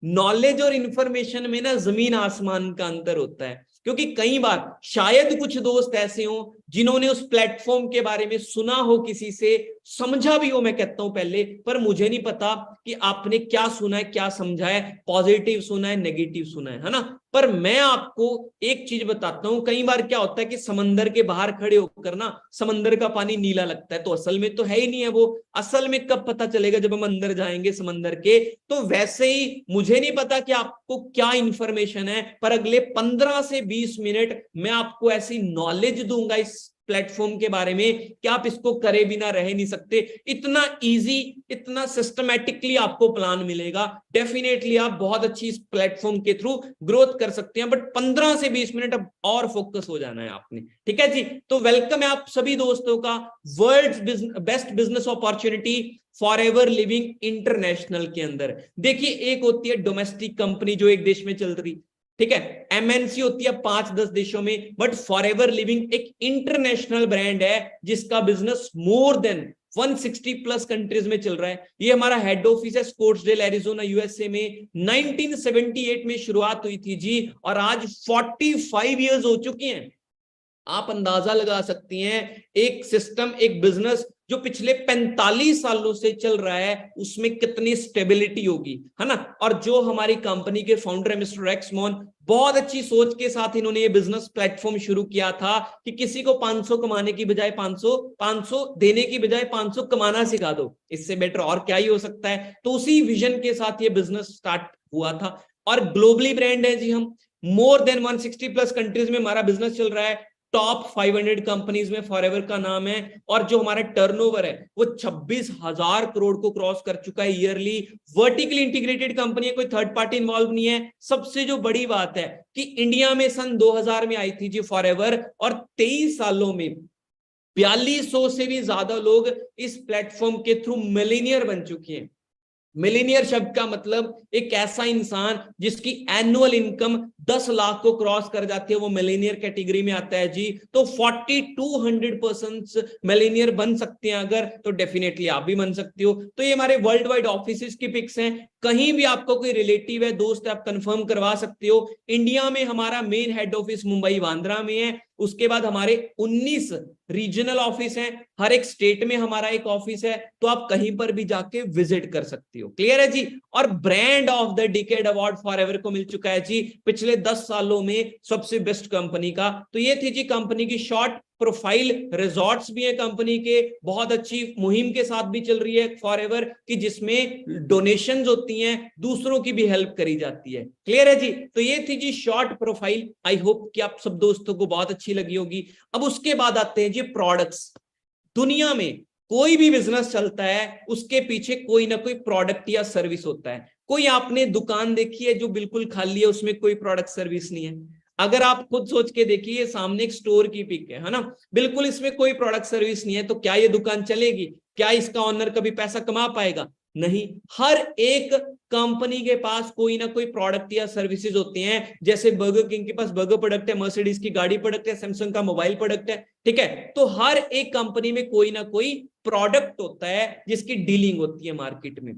Knowledge और इंफॉर्मेशन में ना जमीन आसमान का अंतर होता है, क्योंकि कई बार शायद कुछ दोस्त ऐसे हों जिन्होंने उस प्लेटफॉर्म के बारे में सुना हो, किसी से समझा भी हो, मैं कहता हूं पहले, पर मुझे नहीं पता कि आपने क्या सुना है, क्या समझा है, पॉजिटिव सुना है, नेगेटिव सुना है ना। पर मैं आपको एक चीज बताता हूं, कई बार क्या होता है कि समंदर के बाहर खड़े होकर ना समंदर का पानी नीला लगता है, तो असल में तो है ही नहीं है वो। असल में कब पता चलेगा, जब हम अंदर जाएंगे समंदर के। तो वैसे ही मुझे नहीं पता कि आपको क्या इंफॉर्मेशन है, पर अगले 15 से 20 मिनट मैं आपको ऐसी नॉलेज दूंगा इस प्लेटफॉर्म के बारे में कि आप इसको करे बिना रह नहीं सकते। इतना इजी, इतना सिस्टमैटिकली आपको प्लान मिलेगा, डेफिनेटली आप बहुत अच्छी इस प्लेटफॉर्म के थ्रू ग्रोथ कर सकते हैं। बट 15 से 20 मिनट अब और फोकस हो जाना है आपने, ठीक है जी। तो वेलकम है आप सभी दोस्तों का world's best business opportunity Forever Living International के अंदर। देखिए, एक होती है डोमेस्टिक कंपनी जो एक देश में चल रही, ठीक है, एमएनसी होती है 5-10 देशों में, बट फॉरएवर लिविंग एक इंटरनेशनल ब्रांड है जिसका business more than 160 plus countries में चल रहा है। ये हमारा हेड ऑफिस है स्कोट्सडेल एरिजोना यूएसए में। 1978 में शुरुआत हुई थी जी, और आज 45 इयर्स हो चुकी हैं। आप अंदाजा लगा सकती हैं, एक सिस्टम, एक बिजनेस जो पिछले 45 सालों से चल रहा है, उसमें कितनी स्टेबिलिटी होगी, है ना। और जो हमारी कंपनी के फाउंडर है मिस्टर रेक्स मॉन, बहुत अच्छी सोच के साथ इन्होंने ये बिजनेस प्लेटफॉर्म शुरू किया था कि किसी को 500 कमाने की बजाय 500 देने की बजाय 500 कमाना सिखा दो, इससे बेटर और क्या ही हो सकता है। तो उसी विजन के साथ ये बिजनेस स्टार्ट हुआ था, और ग्लोबली ब्रांड है जी। हम मोर देन 160 प्लस कंट्रीज में हमारा बिजनेस चल रहा है। टॉप 500 कंपनीज में फॉरएवर का नाम है, और जो हमारा टर्नओवर है वो 26,000 करोड़ को क्रॉस कर चुका है ईयरली। वर्टिकली इंटीग्रेटेड कंपनी है, कोई थर्ड पार्टी इन्वॉल्व नहीं है। सबसे जो बड़ी बात है कि इंडिया में सन 2000 में आई थी जी फॉरएवर, और 23 सालों में 4200 से भी ज्यादा लोग इस प्लेटफॉर्म के थ्रू मिलीनियर बन चुके हैं। मिलीनियर शब्द का मतलब एक ऐसा इंसान जिसकी एनुअल इनकम 10 लाख को क्रॉस कर जाती है, वो मिलीनियर कैटेगरी में आता है जी। तो 4200% मिलीनियर बन सकते हैं अगर, तो डेफिनेटली आप भी बन सकते हो। तो ये हमारे वर्ल्ड वाइड ऑफिस की पिक्स हैं। कहीं भी आपको कोई रिलेटिव है, दोस्त है, आप कंफर्म करवा सकते हो। इंडिया में हमारा main head office Mumbai Bandra में है। उसके बाद हमारे 19 रीजनल ऑफिस हैं, हर एक स्टेट में हमारा एक ऑफिस है, तो आप कहीं पर भी जाके विजिट कर सकते हो। क्लियर है जी। और brand of the decade award forever को मिल चुका है जी पिछले 10 सालों में सबसे बेस्ट कंपनी का। तो ये थी जी कंपनी की शॉर्ट प्रोफाइल। रिजॉर्ट्स भी है कंपनी के, बहुत अच्छी मुहिम के साथ भी चल रही है फॉरएवर की, जिसमें डोनेशंस होती हैं, दूसरों की भी हेल्प करी जाती है। क्लियर है जी। तो ये थी जी शॉर्ट प्रोफाइल। आई होप कि आप सब दोस्तों को बहुत अच्छी लगी होगी। अब उसके बाद आते हैं जी प्रोडक्ट्स। दुनिया में कोई भी बिजनेस चलता है, उसके पीछे कोई ना कोई प्रोडक्ट या सर्विस होता है। कोई आपने दुकान देखी है जो बिल्कुल खाली है, उसमें कोई प्रोडक्ट सर्विस नहीं है? अगर आप खुद सोच के देखिए, सामने एक स्टोर की पिक है ना, बिल्कुल इसमें कोई प्रोडक्ट सर्विस नहीं है, तो क्या ये दुकान चलेगी? क्या इसका ऑनर कभी पैसा कमा पाएगा? नहीं। हर एक कंपनी के पास कोई ना कोई प्रोडक्ट या सर्विसेज होती हैं। जैसे बर्गर किंग के पास बर्गर प्रोडक्ट है, मर्सिडीज की गाड़ी प्रोडक्ट है, सैमसंग का मोबाइल प्रोडक्ट है, ठीक है। तो हर एक कंपनी में कोई ना कोई प्रोडक्ट होता है जिसकी डीलिंग होती है मार्केट में।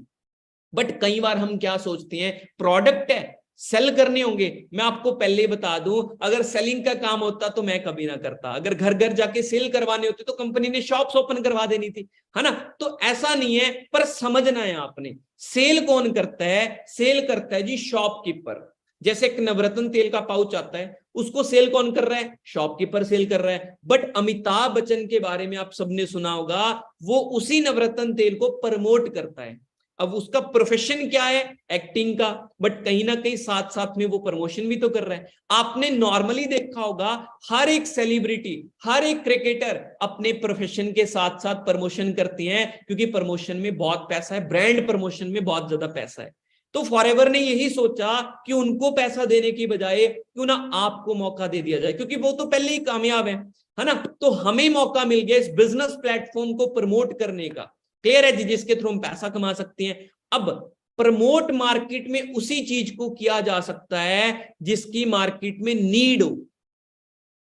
बट कई बार हम क्या सोचते हैं, प्रोडक्ट है, सेल करने होंगे। मैं आपको पहले ही बता दूं, अगर सेलिंग का काम होता तो मैं कभी ना करता। अगर घर घर जाके सेल करवाने होते तो कंपनी ने शॉप्स ओपन करवा देनी थी, है ना। तो ऐसा नहीं है, पर समझना है आपने, सेल कौन करता है? सेल करता है जी शॉपकीपर। जैसे एक नवरत्न तेल का पाउच आता है, उसको सेल कौन कर रहा है? शॉपकीपर सेल कर रहा है। बट अमिताभ बच्चन के बारे में आप सबने सुना होगा, वो उसी नवरत्न तेल को प्रमोट करता है। अब उसका प्रोफेशन क्या है? एक्टिंग का, बट कहीं ना कहीं साथ साथ में वो प्रमोशन भी तो कर रहा है। आपने नॉर्मली देखा होगा, हर एक सेलिब्रिटी, हर एक क्रिकेटर अपने प्रोफेशन के साथ साथ प्रमोशन करती हैं, क्योंकि प्रमोशन में बहुत पैसा है, ब्रांड प्रमोशन में बहुत ज्यादा पैसा है। तो फॉरएवर ने यही सोचा कि उनको पैसा देने की बजाय क्यों ना आपको मौका दे दिया जाए, क्योंकि वो तो पहले ही कामयाब है ना। तो हमें मौका मिल गया इस बिजनेस प्लेटफॉर्म को प्रमोट करने का। क्लियर है जी, जिसके थ्रू हम पैसा कमा सकते हैं। अब प्रमोट मार्केट में उसी चीज को किया जा सकता है जिसकी मार्केट में नीड हो।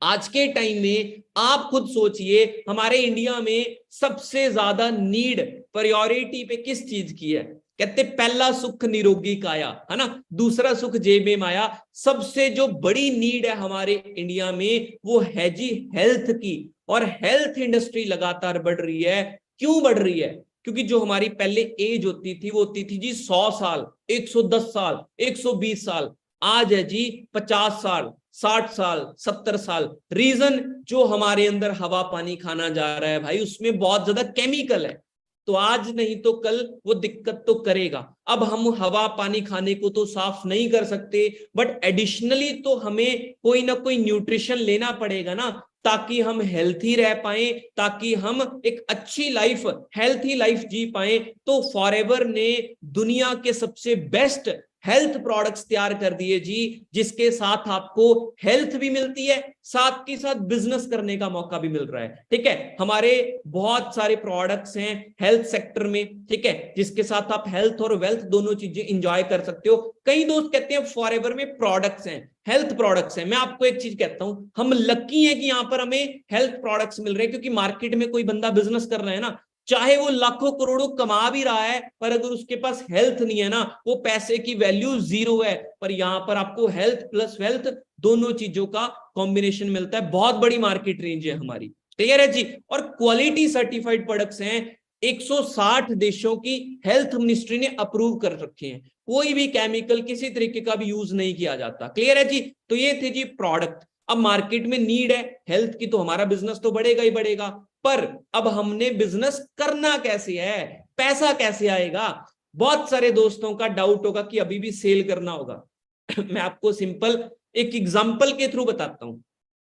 आज के टाइम में आप खुद सोचिए, हमारे इंडिया में सबसे ज्यादा नीड प्रायोरिटी पे किस चीज की है? कहते पहला सुख निरोगी काया, है ना, दूसरा सुख जेब में माया। सबसे जो बड़ी नीड है हमारे इंडिया में वो है जी हेल्थ की। और हेल्थ इंडस्ट्री लगातार बढ़ रही है। क्यों बढ़ रही है? क्योंकि जो हमारी पहले एज होती थी वो होती थी जी 100 साल, 110 साल, 120 साल। आज है जी 50 साल, 60 साल, 70 साल। रीजन, जो हमारे अंदर हवा पानी खाना जा रहा है भाई, उसमें बहुत ज्यादा केमिकल है। तो आज नहीं तो कल वो दिक्कत तो करेगा। अब हम हवा पानी खाने को तो साफ नहीं कर सकते, बट एडिशनली तो हमें कोई ना कोई न्यूट्रिशन लेना पड़ेगा ना, ताकि हम हेल्थी रह पाए, ताकि हम एक अच्छी लाइफ, हेल्थी लाइफ जी पाए। तो फॉरएवर ने दुनिया के सबसे बेस्ट हेल्थ प्रोडक्ट्स तैयार कर दिए जी, जिसके साथ आपको हेल्थ भी मिलती है, साथ के साथ बिजनेस करने का मौका भी मिल रहा है। ठीक है, हमारे बहुत सारे प्रोडक्ट्स हैं हेल्थ सेक्टर में, ठीक है, जिसके साथ आप हेल्थ और वेल्थ दोनों चीजें इंजॉय कर सकते हो। कई दोस्त कहते हैं फॉरएवर में प्रोडक्ट्स हैं, हेल्थ प्रोडक्ट्स हैं। मैं आपको एक चीज कहता हूं, हम लकी हैं कि यहां पर हमें हेल्थ प्रोडक्ट्स मिल रहे हैं, क्योंकि मार्केट में कोई बंदा बिजनेस कर रहा है ना, चाहे वो लाखों करोड़ों कमा भी रहा है, पर अगर उसके पास हेल्थ नहीं है ना, वो पैसे की वैल्यू जीरो है। पर यहां पर आपको हेल्थ प्लस वेल्थ दोनों चीजों का कॉम्बिनेशन मिलता है। बहुत बड़ी मार्केट रेंज है हमारी, क्लियर है जी। और क्वालिटी सर्टिफाइड प्रोडक्ट्स हैं, 160 देशों की हेल्थ मिनिस्ट्री ने अप्रूव कर रखे हैं। कोई भी केमिकल किसी तरीके का भी यूज नहीं किया जाता, क्लियर है जी। तो ये थे जी प्रोडक्ट। अब मार्केट में नीड है हेल्थ की, तो हमारा बिजनेस तो बढ़ेगा ही बढ़ेगा। पर अब हमने बिजनेस करना कैसे है, पैसा कैसे आएगा? बहुत सारे दोस्तों का डाउट होगा कि अभी भी सेल करना होगा। मैं आपको सिंपल एक एग्जांपल के थ्रू बताता हूं।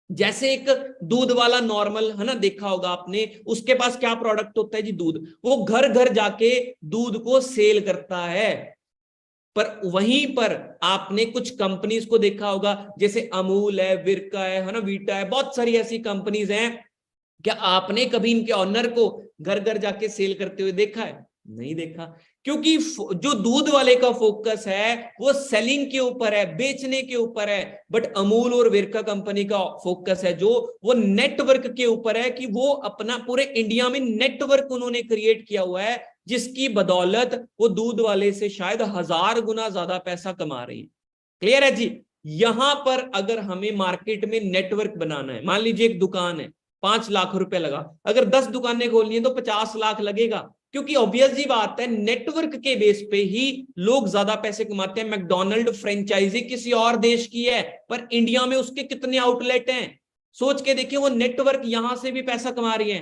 जैसे एक दूध वाला नॉर्मल है ना, देखा होगा आपने, उसके पास क्या प्रोडक्ट होता है जी, दूध। वो घर घर जाके दूध को सेल करता है। पर वहीं पर आपने कुछ कंपनीज को देखा होगा, जैसे अमूल है, विरका है ना, वीटा है, बहुत सारी ऐसी कंपनीज हैं। क्या आपने कभी इनके ऑनर को घर घर जाके सेल करते हुए देखा है? नहीं देखा। क्योंकि जो दूध वाले का फोकस है वो सेलिंग के ऊपर है, बेचने के ऊपर है। बट अमूल और विरका कंपनी का फोकस है जो, वो नेटवर्क के ऊपर है, कि वो अपना पूरे इंडिया में नेटवर्क उन्होंने क्रिएट किया हुआ है, जिसकी बदौलत वो दूध वाले से शायद 1000 गुना ज्यादा पैसा कमा रही है। क्लियर है जी। यहां पर अगर हमें मार्केट में नेटवर्क बनाना है, मान लीजिए एक दुकान है, 5 लाख रुपए लगा, अगर 10 दुकानें खोलनी है तो 50 लाख लगेगा। क्योंकि ऑब्वियस जी बात है, नेटवर्क के बेस पे ही लोग ज्यादा पैसे कमाते हैं। मैकडोनल्ड फ्रेंचाइजी किसी और देश की है, पर इंडिया में उसके कितने आउटलेट हैं? सोच के देखिए, वो नेटवर्क यहां से भी पैसा कमा रही है।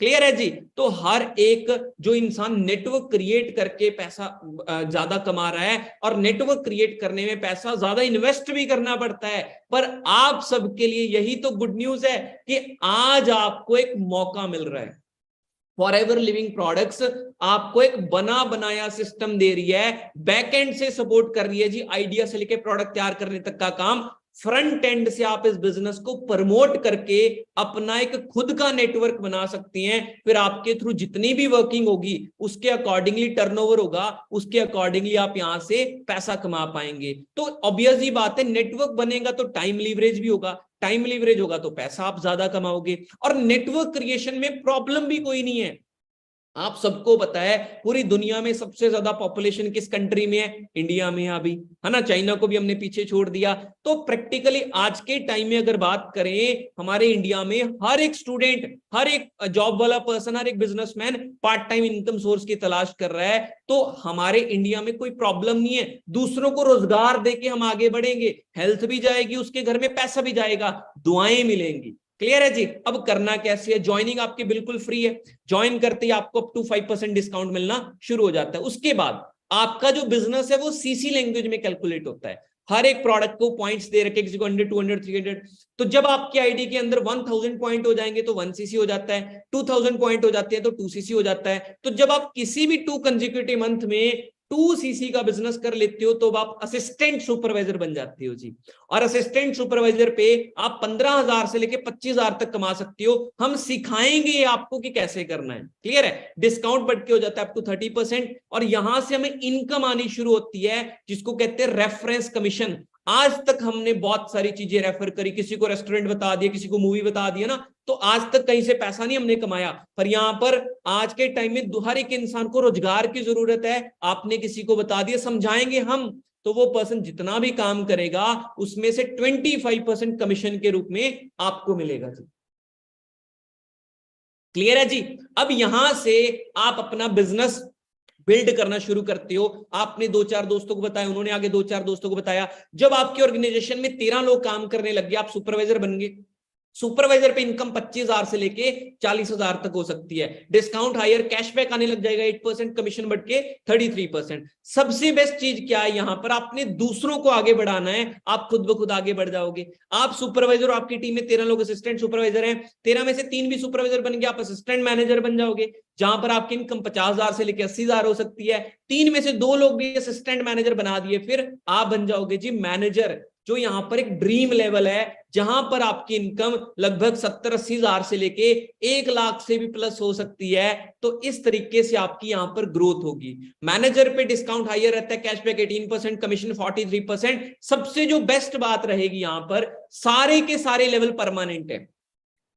क्लियर है जी। तो हर एक जो इंसान नेटवर्क क्रिएट करके पैसा ज्यादा कमा रहा है, और नेटवर्क क्रिएट करने में पैसा ज्यादा इन्वेस्ट भी करना पड़ता है। पर आप सबके लिए यही तो गुड न्यूज है कि आज आपको एक मौका मिल रहा है। फॉरएवर लिविंग प्रोडक्ट्स आपको एक बना बनाया सिस्टम दे रही है, बैक एंड से सपोर्ट कर रही है जी। आइडिया से लेके प्रोडक्ट तैयार करने तक का काम, फ्रंट एंड से आप इस बिजनेस को प्रमोट करके अपना एक खुद का नेटवर्क बना सकती हैं। फिर आपके थ्रू जितनी भी वर्किंग होगी उसके अकॉर्डिंगली टर्नओवर होगा, उसके अकॉर्डिंगली आप यहां से पैसा कमा पाएंगे। तो ऑब्वियस ही बात है, नेटवर्क बनेगा तो टाइम लीवरेज भी होगा, टाइम लीवरेज होगा तो पैसा आप ज्यादा कमाओगे। और नेटवर्क क्रिएशन में प्रॉब्लम भी कोई नहीं है। आप सबको पता है पूरी दुनिया में सबसे ज्यादा पॉपुलेशन किस कंट्री में है? इंडिया में है अभी, है ना। चाइना को भी हमने पीछे छोड़ दिया। तो प्रैक्टिकली आज के टाइम में अगर बात करें, हमारे इंडिया में हर एक स्टूडेंट, हर एक जॉब वाला पर्सन, हर एक businessman part time income source की तलाश कर रहा है। तो हमारे इंडिया में कोई प्रॉब्लम नहीं है, दूसरों को रोजगार देके हम आगे बढ़ेंगे, हेल्थ भी जाएगी, उसके घर में पैसा भी जाएगा, दुआएं मिलेंगी। क्लियर है जी। अब करना कैसे है? ज्वाइनिंग आपकी बिल्कुल फ्री है। ज्वाइन करते ही आपको अप टू 5% डिस्काउंट मिलना शुरू हो जाता है। उसके बाद आपका जो बिजनेस है वो सीसी लैंग्वेज में कैलकुलेट होता है। हर एक प्रोडक्ट को पॉइंट्स दे रखे, किसी को 100, 200, 300। तो जब आपकी आईडी के अंदर 1000 पॉइंट हो जाएंगे तो 1 सीसी हो जाता है, 2000 पॉइंट हो जाते हैं तो 2 सीसी हो जाता है। तो जब आप किसी भी 2 कंसेक्यूटिव मंथ में 2 सीसी का बिजनेस कर लेते हो तो आप असिस्टेंट सुपरवाइजर बन जाते हो जी। और असिस्टेंट सुपरवाइजर पे आप 15,000 से लेके 25,000 तक कमा सकते हो। हम सिखाएंगे आपको कि कैसे करना है। क्लियर है। डिस्काउंट बढ़ के हो जाता है आपको 30%। और यहां से हमें इनकम आनी शुरू होती है, जिसको कहते हैं रेफरेंस कमीशन। आज तक हमने बहुत सारी चीजें रेफर करी, किसी को रेस्टोरेंट बता दिया, किसी को मूवी बता दिया ना, तो आज तक कहीं से पैसा नहीं हमने कमाया। पर यहां पर आज के टाइम में हर एक इंसान को रोजगार की जरूरत है, आपने किसी को बता दिया, समझाएंगे हम, तो वो पर्सन जितना भी काम करेगा उसमें से 25% कमीशन के रूप में आपको मिलेगा जी। क्लियर है जी। अब यहां से आप अपना बिजनेस बिल्ड करना शुरू करते हो। आपने 2-4 दोस्तों को बताया, उन्होंने आगे 2-4 दोस्तों को बताया। जब आपकी ऑर्गेनाइजेशन में 13 लोग काम करने लग गए, आप सुपरवाइजर बन गए। सुपरवाइजर पे इनकम 25,000 से लेके 40,000 तक हो सकती है। डिस्काउंट हायर, कैशबैक आने लग जाएगा, 8%, कमीशन बढ़ के 33%। सबसे बेस्ट चीज क्या है यहां पर, आपने दूसरों को आगे बढ़ाना है, आप खुद ब खुद आगे बढ़ जाओगे। आप सुपरवाइजर, आपकी टीम में 13 लोग असिस्टेंट सुपरवाइजर हैं, 13 में से 3 भी सुपरवाइजर बन गए, आप असिस्टेंट मैनेजर बन जाओगे, जहां पर आपकी इनकम 50,000 से लेकर 80,000 हो सकती है। 3 में से 2 लोग भी असिस्टेंट मैनेजर बना दिए, फिर आप बन जाओगे जी मैनेजर, जो यहां पर एक ड्रीम लेवल है, जहां पर आपकी इनकम लगभग 70-80,000 से लेके 1 लाख से भी प्लस हो सकती है। तो इस तरीके से आपकी यहां पर ग्रोथ होगी। मैनेजर पे डिस्काउंट हायर रहता है, कैशबैक 18%, कमीशन 43%। सबसे जो बेस्ट बात रहेगी यहां पर, सारे के सारे लेवल परमानेंट है,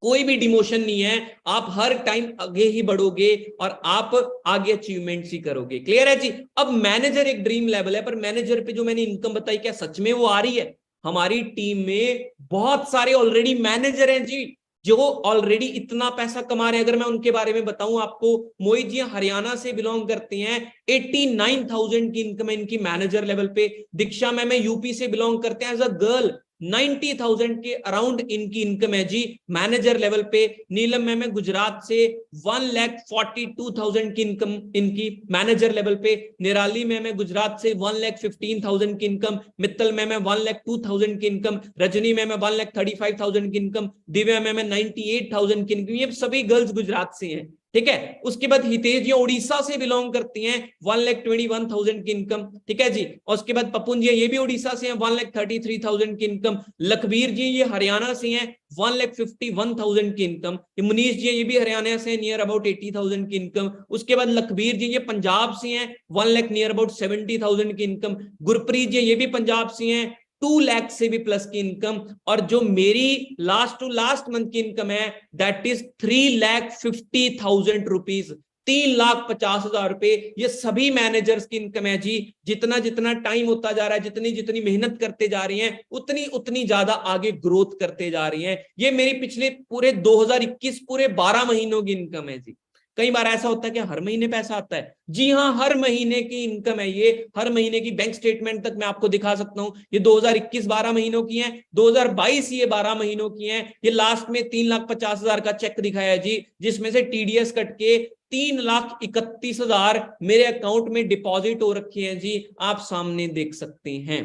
कोई भी डिमोशन नहीं है, आप हर टाइम आगे ही बढ़ोगे और आप आगे अचीवमेंट्स ही करोगे। क्लियर है जी। अब मैनेजर एक ड्रीम लेवल है, पर मैनेजर पे जो मैंने इनकम बताई, क्या सच में वो आ रही है? हमारी टीम में बहुत सारे ऑलरेडी मैनेजर हैं जी, जो ऑलरेडी इतना पैसा कमा रहे हैं। अगर मैं उनके बारे में बताऊं आपको, मोहित जी हरियाणा से बिलोंग करते हैं, 89,000 की इनकम है इनकी मैनेजर लेवल पे। दीक्षा मैम यूपी से बिलोंग करते हैं, एज अ गर्ल 90,000 के अराउंड इनकी इनकम है जी मैनेजर लेवल पे। नीलम मैम गुजरात से 1,42,000 की इनकम इनकी मैनेजर लेवल पे। निराली मैम गुजरात से 1,15,000 की इनकम। मित्तल मैम 1,02,000 की इनकम। रजनी मैम 1,35,000 की इनकम। दिव्या मैम 98,000 की इनकम। ये सभी गर्ल्स गुजरात से हैं, ठीक है। उसके बाद हितेश जी उड़ीसा से बिलोंग करती हैं, 1,21,000 की इनकम, ठीक है जी। और उसके बाद पपुन जी ये भी उड़ीसा से हैं, 1,33,000 की इनकम। लखबीर जी ये हरियाणा से हैं, 1,51,000 की इनकम। मुनीष जी ये भी हरियाणा से, नियर अबाउट 80,000 की इनकम। उसके बाद लखबीर जी ये पंजाब से हैं, 1 लाख नियर अबाउट 70,000 की इनकम। गुरप्रीत जी ये भी पंजाब से हैं, 2 लाख से भी प्लस की इनकम। और जो मेरी लास्ट टू लास्ट मंथ की इनकम है, दैट इज 3,50,000 रुपीज, 3,50,000 रुपए। ये सभी मैनेजर्स की इनकम है जी। जितना जितना टाइम होता जा रहा है, जितनी जितनी मेहनत करते जा रही हैं, उतनी उतनी ज्यादा आगे ग्रोथ करते जा रही हैं। ये मेरी पिछले पूरे 2021 पूरे 12 महीनों की इनकम है जी। कई बार ऐसा होता है कि हर महीने पैसा आता है, जी हाँ, हर महीने की इनकम है ये। हर महीने की बैंक स्टेटमेंट तक मैं आपको दिखा सकता हूं। ये 2021 12 महीनों की है, 2022 ये 12 महीनों की है। ये लास्ट में 3,50,000 का चेक दिखाया जी, जिसमें से टीडीएस कट के 3,31,000 मेरे अकाउंट में डिपॉजिट हो रखे हैं जी, आप सामने देख सकते हैं।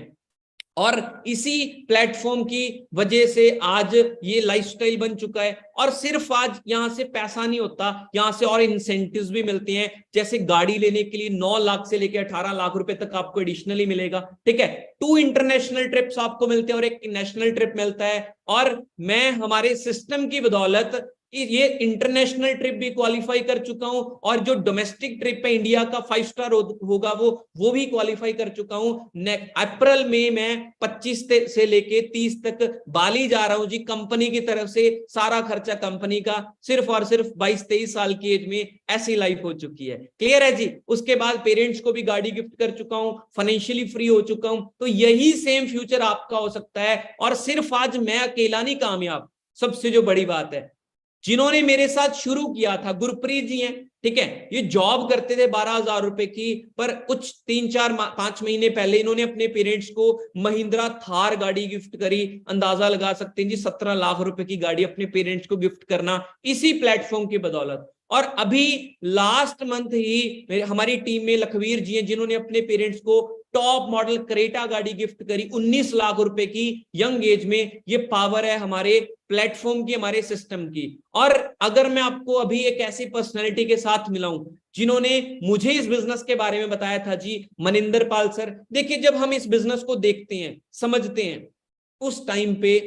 और इसी प्लेटफॉर्म की वजह से आज ये लाइफस्टाइल बन चुका है। और सिर्फ आज यहां से पैसा नहीं होता, यहां से और इंसेंटिव्स भी मिलते हैं। जैसे गाड़ी लेने के लिए 9 लाख से लेकर 18 लाख रुपए तक आपको एडिशनली मिलेगा, ठीक है। 2 इंटरनेशनल ट्रिप्स आपको मिलते हैं और एक नेशनल ट्रिप मिलता है। और मैं हमारे सिस्टम की बदौलत ये इंटरनेशनल ट्रिप भी क्वालिफाई कर चुका हूं, और जो डोमेस्टिक ट्रिप है इंडिया का 5 स्टार होगा वो भी क्वालिफाई कर चुका हूं। अप्रैल में मैं 25 से लेके 30 तक बाली जा रहा हूं जी, कंपनी की तरफ से सारा खर्चा कंपनी का, सिर्फ और सिर्फ 22-23 साल की एज में ऐसी लाइफ हो चुकी है। क्लियर है जी। उसके बाद पेरेंट्स को भी गाड़ी गिफ्ट कर चुका हूं, फाइनेंशियली फ्री हो चुका हूं। तो यही सेम फ्यूचर आपका हो सकता है। और सिर्फ आज मैं अकेला नहीं कामयाब, सबसे जो बड़ी बात है, जिन्होंने मेरे साथ शुरू किया था, गुरप्रीत जी हैं, ठीक है। ये जॉब करते थे 12,000 रुपए की, पर कुछ 3-4-5 महीने पहले इन्होंने अपने पेरेंट्स को महिंद्रा थार गाड़ी गिफ्ट करी। अंदाजा लगा सकते हैं जी, 17 लाख रुपए की गाड़ी अपने पेरेंट्स को गिफ्ट करना इसी प्लेटफॉर्म की बदौलत। और अभी लास्ट मंथ ही हमारी टीम में लखवीर जी हैं, जिन्होंने अपने पेरेंट्स को टॉप मॉडल क्रेटा गाड़ी गिफ्ट करी 19 लाख रुपए की यंग एज में। ये पावर है हमारे प्लेटफॉर्म की, हमारे सिस्टम की। और अगर मैं आपको अभी एक ऐसी पर्सनैलिटी के साथ मिलाऊं जिन्होंने मुझे इस बिजनेस के बारे में बताया था जी, मनिंदर पाल सर। देखिए, जब हम इस बिजनेस को देखते हैं, समझते हैं, उस टाइम पे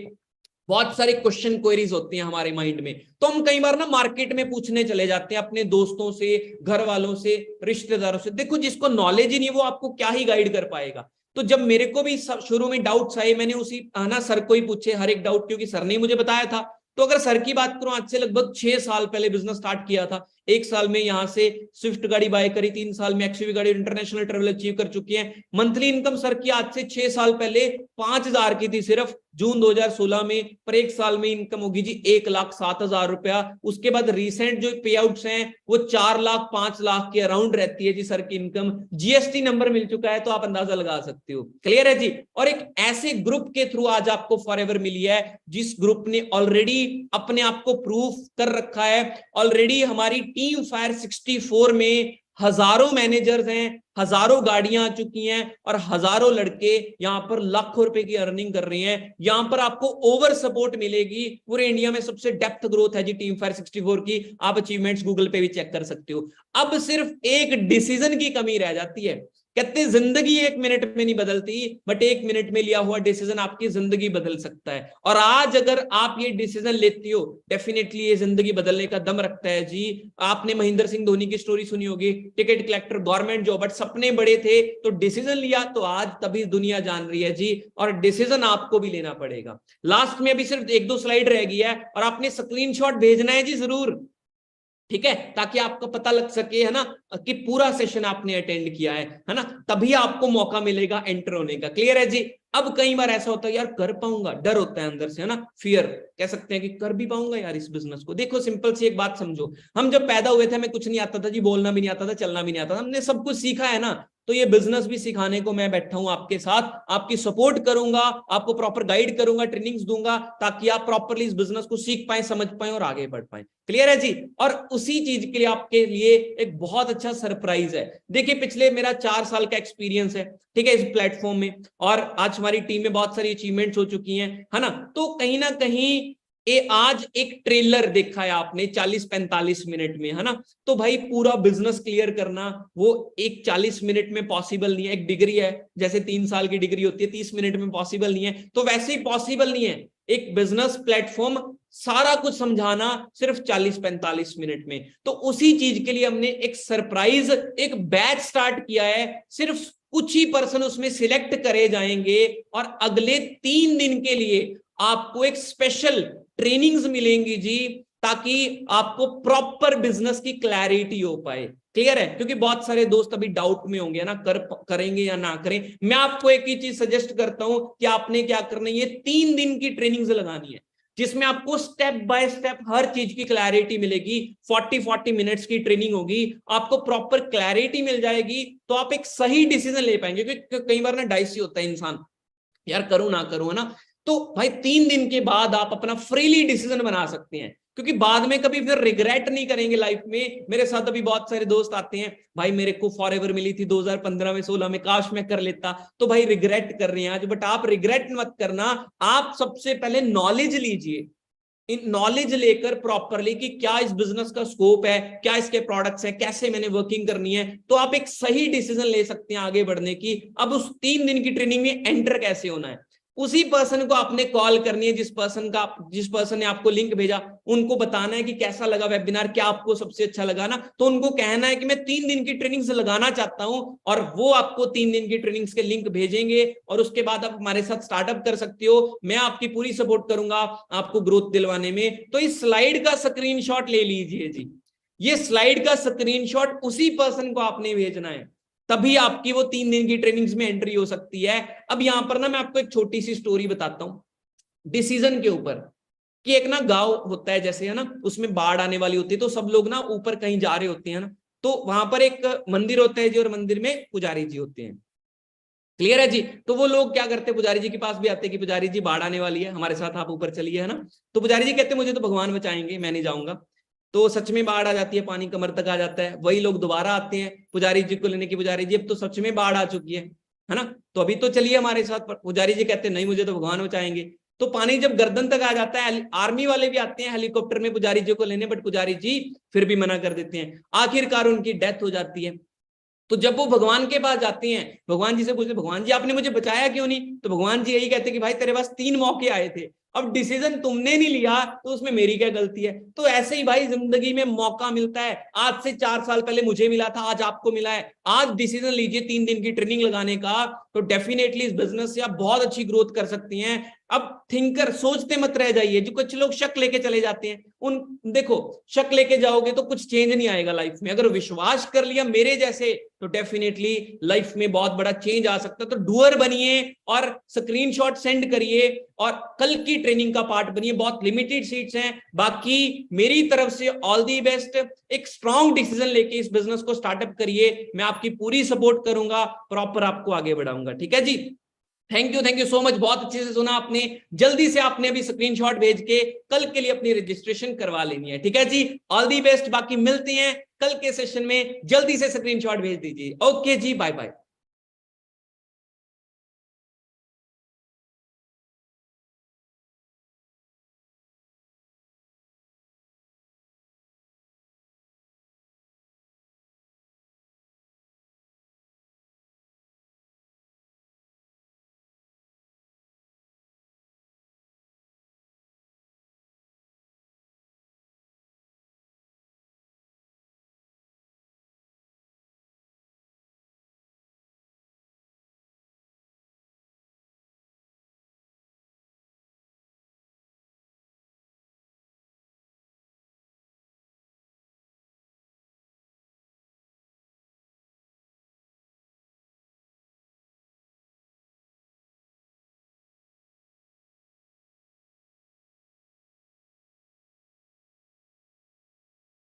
बहुत सारे क्वेश्चन क्वेरीज होती हैं हमारे माइंड में। तो हम कई बार ना मार्केट में पूछने चले जाते हैं अपने दोस्तों से, घर वालों से, रिश्तेदारों से। देखो, जिसको नॉलेज ही नहीं वो आपको क्या ही गाइड कर पाएगा। तो जब मेरे को भी शुरू में डाउट्स आए, मैंने उसी ना सर को ही पूछे हर एक डाउट, क्योंकि सर ने मुझे बताया था। तो अगर सर की बात करूं, आज से लगभग 6 साल पहले बिजनेस स्टार्ट किया था। 1 साल में यहाँ से स्विफ्ट गाड़ी बाय करी, 3 साल में एक्सयूवी गाड़ी, इंटरनेशनल ट्रेवल अचीव कर चुकी हैं। मंथली इनकम सर की आज से 6 साल पहले 5,000 की थी सिर्फ जून 2016 में, पर 1 साल में इनकम होगी जी 1,07,000 रुपया। उसके बाद रिसेंट जो पे आउट्स हैं वो 4 लाख 5 लाख के अराउंड रहती है जी सर की इनकम। जीएसटी नंबर मिल चुका है तो आप अंदाजा लगा सकते हो। क्लियर है जी। और एक ऐसे ग्रुप के थ्रू आज आपको फॉरएवर मिली है जिस ग्रुप ने ऑलरेडी अपने आप को प्रूफ कर रखा है। ऑलरेडी हमारी टीम फायर 64 में हजारों मैनेजर्स हैं, हजारों गाड़ियां आ चुकी हैं और हजारों लड़के यहां पर लाखों रुपए की अर्निंग कर रहे हैं। यहां पर आपको ओवर सपोर्ट मिलेगी। पूरे इंडिया में सबसे डेप्थ ग्रोथ है जी टीम फायर 64 की। आप अचीवमेंट्स गूगल पे भी चेक कर सकते हो। अब सिर्फ एक डिसीजन की कमी रह जाती है। कहते जिंदगी 1 मिनट में नहीं बदलती, बट 1 मिनट में लिया हुआ डिसीजन आपकी जिंदगी बदल सकता है। और आज अगर आप ये डिसीजन लेती हो, डेफिनेटली ये जिंदगी बदलने का दम रखता है जी। आपने महेंद्र सिंह धोनी की स्टोरी सुनी होगी, ticket collector, government job, but सपने बड़े थे तो डिसीजन लिया, तो आज तभी दुनिया जान रही है जी। और डिसीजन आपको भी लेना पड़ेगा। लास्ट में अभी सिर्फ 1-2 स्लाइड रह गई है और आपने स्क्रीनशॉट भेजना है जी जरूर, ठीक है, ताकि आपको पता लग सके, है ना, कि पूरा सेशन आपने अटेंड किया है ना, तभी आपको मौका मिलेगा एंटर होने का। क्लियर है जी। अब कई बार ऐसा होता है यार कर पाऊंगा, डर होता है अंदर से, है ना, फियर, कह सकते हैं कि कर भी पाऊंगा यार इस बिजनेस को। देखो सिंपल सी एक बात समझो, हम जब पैदा हुए थे हमें कुछ नहीं आता था जी, बोलना भी नहीं आता था, चलना भी नहीं आता था, हमने सब कुछ सीखा है ना। तो ये बिजनेस भी सिखाने को मैं बैठा हूं आपके साथ, आपकी सपोर्ट करूंगा, आपको प्रॉपर गाइड करूंगा, ट्रेनिंग्स दूंगा, ताकि आप प्रॉपरली इस बिजनेस को सीख पाए, समझ पाए और आगे बढ़ पाए। क्लियर है जी। और उसी चीज के लिए आपके लिए एक बहुत अच्छा सरप्राइज है। देखिए पिछले मेरा 4 साल का एक्सपीरियंस है, ठीक है, इस प्लेटफॉर्म में, और आज हमारी टीम में बहुत सारी अचीवमेंट्स हो चुकी हैं, है ना। तो कहीं ना कहीं ये आज एक ट्रेलर देखा है आपने 40-45 मिनट में, है ना। तो भाई पूरा बिजनेस क्लियर करना वो एक 40 मिनट में पॉसिबल नहीं है। एक डिग्री है, जैसे 3 साल की डिग्री होती है, 30 मिनट में पॉसिबल नहीं है, तो वैसे ही पॉसिबल नहीं है एक बिजनेस प्लेटफॉर्म सारा कुछ समझाना सिर्फ 40-45 मिनट में। तो उसी चीज के लिए हमने एक सरप्राइज, एक बैच स्टार्ट किया है। सिर्फ कुछ ही पर्सन उसमें सिलेक्ट करे जाएंगे और अगले 3 दिन के लिए आपको एक स्पेशल ट्रेनिंग्स मिलेंगी जी, ताकि आपको प्रॉपर बिजनेस की क्लैरिटी हो पाए। क्लियर है। क्योंकि बहुत सारे दोस्त अभी डाउट में होंगे ना, करेंगे या ना करें। मैं आपको एक ही चीज सजेस्ट करता हूं कि आपने क्या करना है, ये 3 दिन की ट्रेनिंग्स लगानी है, जिसमें आपको स्टेप बाय स्टेप हर चीज की क्लैरिटी मिलेगी। 40 मिनट्स की ट्रेनिंग होगी, आपको प्रॉपर क्लैरिटी मिल जाएगी, तो आप एक सही डिसीजन ले पाएंगे। क्योंकि कई बार ना डाइसी होता है इंसान, यार करूं ना करूं, है ना। तो भाई 3 दिन के बाद आप अपना फ्रीली डिसीजन बना सकते हैं, क्योंकि बाद में कभी फिर रिग्रेट नहीं करेंगे लाइफ में। मेरे साथ अभी बहुत सारे दोस्त आते हैं, भाई मेरे को फॉरएवर मिली थी 2015 में 16 में, काश मैं कर लेता। तो भाई रिग्रेट कर रहे हैं आज, बट आप रिग्रेट मत करना। आप सबसे पहले नॉलेज लीजिए, इन नॉलेज लेकर प्रॉपरली कि क्या इस बिजनेस का स्कोप है, क्या इसके प्रोडक्ट्स है, कैसे मैंने वर्किंग करनी है, तो आप एक सही डिसीजन ले सकते हैं आगे बढ़ने की। अब उस 3 दिन की ट्रेनिंग में एंटर कैसे होना है, उसी पर्सन को आपने कॉल करनी है, जिस पर्सन ने आपको लिंक भेजा, उनको बताना है कि कैसा लगा वेबिनार, क्या आपको सबसे अच्छा लगा ना। तो उनको कहना है कि मैं 3 दिन की ट्रेनिंग्स लगाना चाहता हूं, और वो आपको 3 दिन की ट्रेनिंग्स के लिंक भेजेंगे, और उसके बाद आप हमारे साथ स्टार्टअप कर सकते हो। मैं आपकी पूरी सपोर्ट करूंगा आपको ग्रोथ दिलवाने में। तो इस स्लाइड का स्क्रीनशॉट ले लीजिए जी, ये स्लाइड का स्क्रीनशॉट उसी पर्सन को आपने भेजना है, तभी आपकी वो 3 दिन की ट्रेनिंग्स में एंट्री हो सकती है। अब यहां पर ना मैं आपको एक छोटी सी स्टोरी बताता हूं डिसीजन के ऊपर, कि एक ना गांव होता है जैसे, है ना, उसमें बाढ़ आने वाली होती है, तो सब लोग ना ऊपर कहीं जा रहे होते हैं ना, तो वहां पर एक मंदिर होता है जी, और मंदिर में पुजारी जी होते हैं। क्लियर है जी। तो वो लोग क्या करते हैं, पुजारी जी के पास भी आते हैं कि पुजारी जी बाढ़ आने वाली है, हमारे साथ आप ऊपर चलिए, है ना। तो पुजारी जी कहते हैं मुझे तो भगवान बचाएंगे, मैं नहीं जाऊंगा। तो सच में बाढ़ आ जाती है, पानी कमर तक आ जाता है। वही लोग दोबारा आते हैं पुजारी जी को लेने की, पुजारी जी अब तो सच में बाढ़ आ चुकी है ना, तो अभी तो चलिए हमारे साथ। पुजारी जी कहते हैं नहीं, मुझे तो भगवान बचाएंगे। तो पानी जब गर्दन तक आ जाता है, आर्मी वाले भी आते हैं हेलीकॉप्टर में पुजारी जी को लेने, बट पुजारी जी फिर भी मना कर देते हैं। आखिरकार उनकी डेथ हो जाती है। तो जब वो भगवान के पास जाते हैं, भगवान जी से पूछते भगवान जी आपने मुझे बचाया क्यों नहीं, तो भगवान जी यही कहते कि भाई तेरे पास 3 मौके आए थे, अब डिसीजन तुमने नहीं लिया तो उसमें मेरी क्या गलती है। तो ऐसे ही भाई जिंदगी में मौका मिलता है, आज से 4 साल पहले मुझे मिला था, आज आपको मिला है। आज डिसीजन लीजिए 3 दिन की ट्रेनिंग लगाने का, तो डेफिनेटली इस बिजनेस से आप बहुत अच्छी ग्रोथ कर सकती हैं। अब थिंकर, सोचते मत रह जाइए। जो कुछ लोग शक लेके चले जाते हैं, उन देखो शक लेके जाओगे तो कुछ चेंज नहीं आएगा लाइफ में। अगर विश्वास कर लिया मेरे जैसे तो डेफिनेटली लाइफ में बहुत बड़ा चेंज आ सकता है। तो डूअर बनिए और स्क्रीनशॉट सेंड करिए और कल की ट्रेनिंग का पार्ट बनिए। बहुत लिमिटेड सीट्स हैं, बाकी मेरी तरफ से ऑल दी बेस्ट। एक स्ट्रॉन्ग डिसीजन लेके इस बिजनेस को स्टार्टअप करिए, मैं आपकी पूरी सपोर्ट करूंगा, प्रॉपर आपको आगे बढ़ाऊंगा। ठीक है जी, थैंक यू सो मच, बहुत अच्छे से सुना आपने। जल्दी से आपने अभी स्क्रीनशॉट भेज के कल के लिए अपनी रजिस्ट्रेशन करवा लेनी है। ठीक है जी, ऑल दी बेस्ट। बाकी मिलते हैं कल के सेशन में, जल्दी से स्क्रीनशॉट भेज दीजिए। ओके जी, बाय बाय।